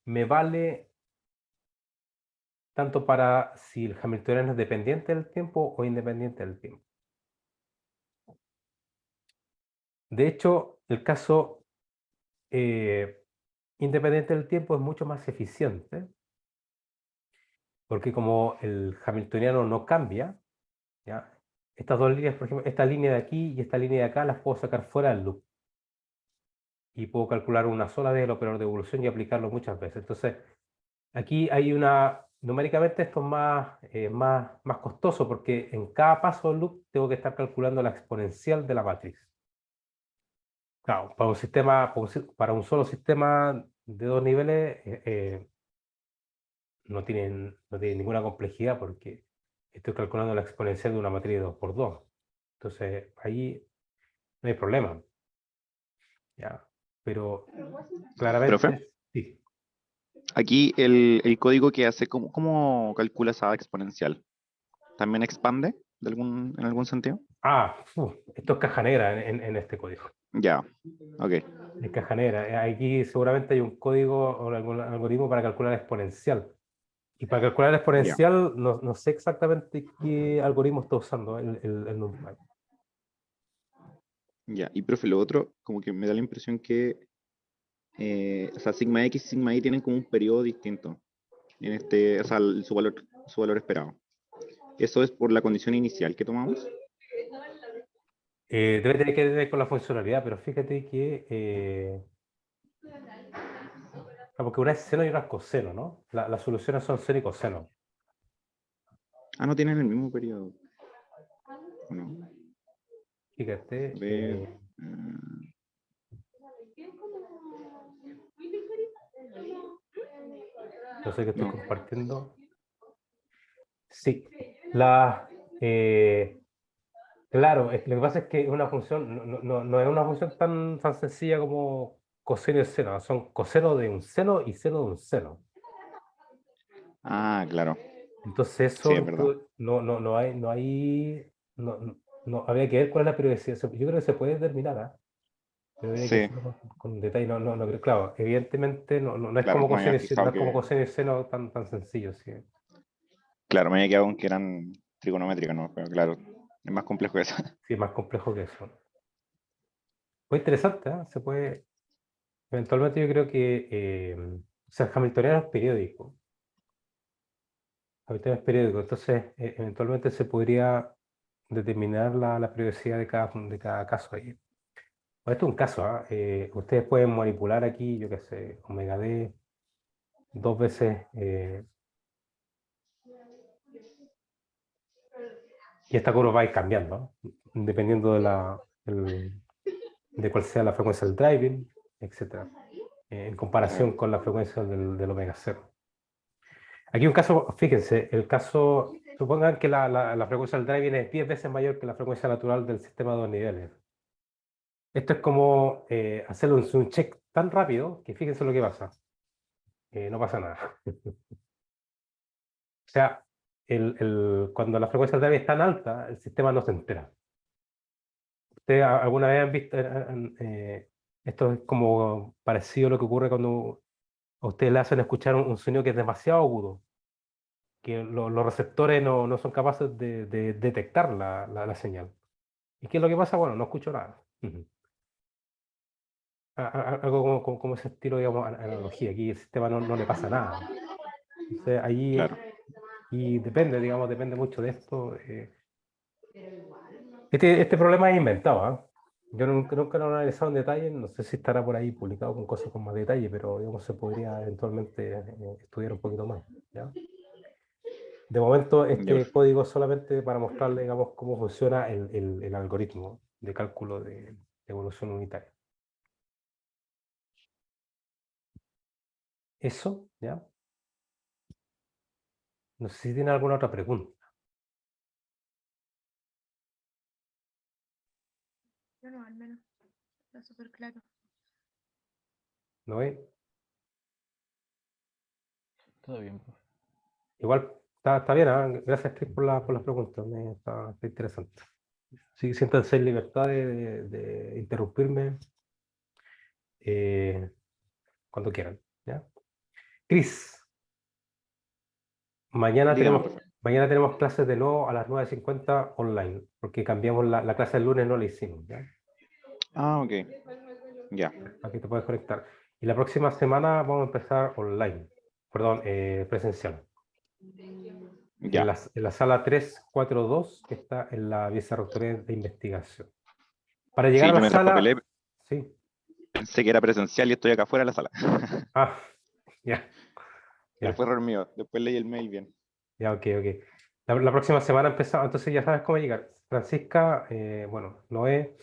[SPEAKER 1] me vale tanto para si el hamiltoniano es dependiente del tiempo o independiente del tiempo. De hecho, el caso independiente del tiempo es mucho más eficiente, porque como el hamiltoniano no cambia, ¿ya? Estas dos líneas, por ejemplo, esta línea de aquí y esta línea de acá las puedo sacar fuera del loop. Y puedo calcular una sola vez el operador de evolución y aplicarlo muchas veces. Entonces, aquí hay numéricamente esto es más costoso porque en cada paso del loop tengo que estar calculando la exponencial de la matriz. Claro, para un solo sistema de dos niveles no tiene ninguna complejidad porque estoy calculando la exponencial de una matriz de 2 por 2. Entonces, ahí no hay problema. ¿Ya? Pero
[SPEAKER 4] Profe,
[SPEAKER 1] claramente, sí.
[SPEAKER 4] aquí el código que hace, ¿cómo calcula esa exponencial? ¿También expande en algún sentido?
[SPEAKER 1] Esto es caja negra en este código.
[SPEAKER 4] Ya, ok.
[SPEAKER 1] Es caja negra. Aquí seguramente hay un código o algún algoritmo para calcular la exponencial. Y para calcular la
[SPEAKER 4] Ya.
[SPEAKER 1] exponencial, no sé exactamente qué algoritmo está usando el NumPy.
[SPEAKER 4] Ya, y profe, lo otro, como que me da la impresión que, o sea, sigma X y sigma Y tienen como un periodo distinto en este, o sea, su valor esperado. ¿Eso es por la condición inicial que tomamos?
[SPEAKER 1] Debe tener que ver con la funcionalidad, pero fíjate que porque una es seno y otra es coseno, ¿no? Las soluciones son seno y coseno.
[SPEAKER 4] Ah, no tienen el mismo periodo. ¿O no?
[SPEAKER 1] Fíjate,
[SPEAKER 4] A ver, ah,
[SPEAKER 1] yo sé que estoy
[SPEAKER 4] no.
[SPEAKER 1] compartiendo. Sí, la, claro, lo que pasa es que es una función, no es una función tan sencilla como coseno y seno, son coseno de un seno y seno de un seno.
[SPEAKER 4] Ah, claro.
[SPEAKER 1] Entonces
[SPEAKER 4] Sí,
[SPEAKER 1] eso
[SPEAKER 4] es verdad.
[SPEAKER 1] habría que ver cuál es la periodicidad. Yo creo que se puede determinar, ¿ah? Pero habría que
[SPEAKER 4] Sí,
[SPEAKER 1] hacerlo con detalle. No, pero claro, evidentemente no es
[SPEAKER 4] claro,
[SPEAKER 1] como
[SPEAKER 4] no había
[SPEAKER 1] coseno y seno, no
[SPEAKER 4] fijado
[SPEAKER 1] es como
[SPEAKER 4] que.
[SPEAKER 1] coseno y seno tan sencillo, sí.
[SPEAKER 4] Claro, me había quedado con que eran trigonométricas, ¿no? Pero claro, es más complejo que eso.
[SPEAKER 1] Sí, es más complejo que eso. Muy interesante, ¿ah? Se puede. Eventualmente yo creo que o sea, el hamiltoniano es periódico. Hamiltoniano es periódico, entonces eventualmente se podría determinar la periodicidad de cada caso ahí. Bueno, esto es un caso, ¿ah? Ustedes pueden manipular aquí, yo qué sé, omega d dos veces y esta curva va a ir cambiando, ¿no? Dependiendo de cuál sea la frecuencia del driving, etcétera, en comparación
[SPEAKER 4] Claro.
[SPEAKER 1] con la frecuencia del omega cero. Aquí un caso, fíjense, el caso, supongan que la frecuencia del driving es 10 veces mayor que la frecuencia natural del sistema de dos niveles. Esto es como hacerle un zoom check tan rápido que fíjense lo que pasa. No pasa nada. O sea, cuando la frecuencia del driving es tan alta, el sistema no se entera. ¿Ustedes alguna vez han visto, esto es como parecido a lo que ocurre cuando a ustedes le hacen escuchar un sonido que es demasiado agudo, que los receptores no son capaces de detectar la señal? ¿Y qué es lo que pasa? Bueno, no escucho nada. Ujú. Algo como ese estilo, digamos, analogía. Aquí el sistema no le pasa nada. Entonces, ahí,
[SPEAKER 4] Claro.
[SPEAKER 1] y depende, digamos, depende mucho de esto. Este problema es inventado, ¿ah? Yo nunca lo he analizado en detalle, no sé si estará por ahí publicado con cosas con más detalle, pero digamos se podría eventualmente estudiar un poquito más, ¿ya? De momento,
[SPEAKER 4] Ya,
[SPEAKER 1] este código es solamente para mostrarle, digamos, cómo funciona el algoritmo de cálculo de evolución unitaria. Eso, ¿ya? No sé si tiene alguna otra pregunta,
[SPEAKER 2] Yo no, al menos. Está súper claro.
[SPEAKER 1] ¿no ve?
[SPEAKER 3] Todo bien, profe.
[SPEAKER 1] Igual está bien, ¿ah? Gracias, Chris, por las preguntas, está interesante. Sí, siéntanse en libertad de interrumpirme cuando quieran, ¿ya? Chris,
[SPEAKER 4] dígame, profe.
[SPEAKER 1] mañana tenemos clases de nuevo a las 9:50 online, porque cambiamos la clase del lunes, no la hicimos, ¿ya?
[SPEAKER 4] Ah, ok. Ya,
[SPEAKER 1] Aquí te puedes conectar. Y la próxima semana vamos a empezar online, perdón, presencial.
[SPEAKER 4] ya.
[SPEAKER 1] En la sala 342, que está en la vicerrectoría de investigación. Para llegar
[SPEAKER 4] Sí,
[SPEAKER 1] a
[SPEAKER 4] yo
[SPEAKER 1] la
[SPEAKER 4] me traspapelé,
[SPEAKER 1] sala, sí.
[SPEAKER 4] pensé que era presencial y estoy acá afuera de la sala.
[SPEAKER 1] Ah, ya,
[SPEAKER 4] Pero
[SPEAKER 1] ya,
[SPEAKER 4] fue error mío. Después leí el mail bien.
[SPEAKER 1] ya, ok. La próxima semana empezamos, entonces ya sabes cómo llegar. Francisca, bueno, Noé,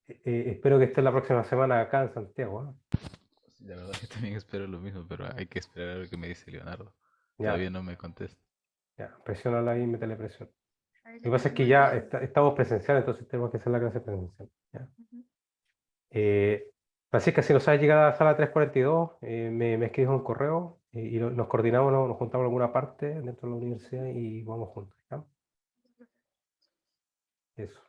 [SPEAKER 1] espero que estés la próxima semana acá en Santiago, ¿ah?
[SPEAKER 3] Sí, la verdad yo también espero lo mismo, pero hay que esperar a ver qué me dice Leonardo.
[SPEAKER 1] Ya,
[SPEAKER 3] Todavía no me contesta.
[SPEAKER 1] ya, presiónala ahí y métele presión.
[SPEAKER 2] Ahí
[SPEAKER 1] Lo que
[SPEAKER 2] le
[SPEAKER 1] pasa es que
[SPEAKER 2] pusimos
[SPEAKER 1] ya
[SPEAKER 2] envío.
[SPEAKER 1] estamos presenciales, entonces tenemos que hacer la clase presencial, ¿ya?
[SPEAKER 2] Ujú.
[SPEAKER 1] Eh, Francisca, si no sabes llegar a la sala 342, me escribes un correo y nos coordinamos, nos juntamos en alguna parte dentro de la universidad y vamos juntos, ¿ya? Eso.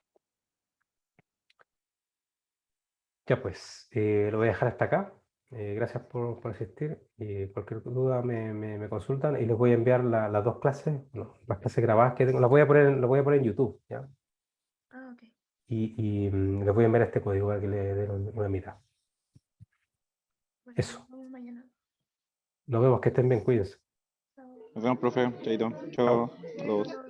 [SPEAKER 1] Ya pues, lo voy a dejar hasta acá. Gracias por asistir. Cualquier duda me consultan y les voy a enviar las dos clases, no, las clases grabadas que tengo. Las voy a poner en YouTube, ¿ya?
[SPEAKER 2] Ah, ok.
[SPEAKER 1] les voy a enviar este código para que le den una mirada.
[SPEAKER 2] Bueno,
[SPEAKER 1] Eso.
[SPEAKER 2] nos vemos mañana.
[SPEAKER 1] Nos vemos, que estén bien, cuídense.
[SPEAKER 2] Chao.
[SPEAKER 4] Nos vemos, profe. Chaito. Chao. Saludos.
[SPEAKER 2] Chao.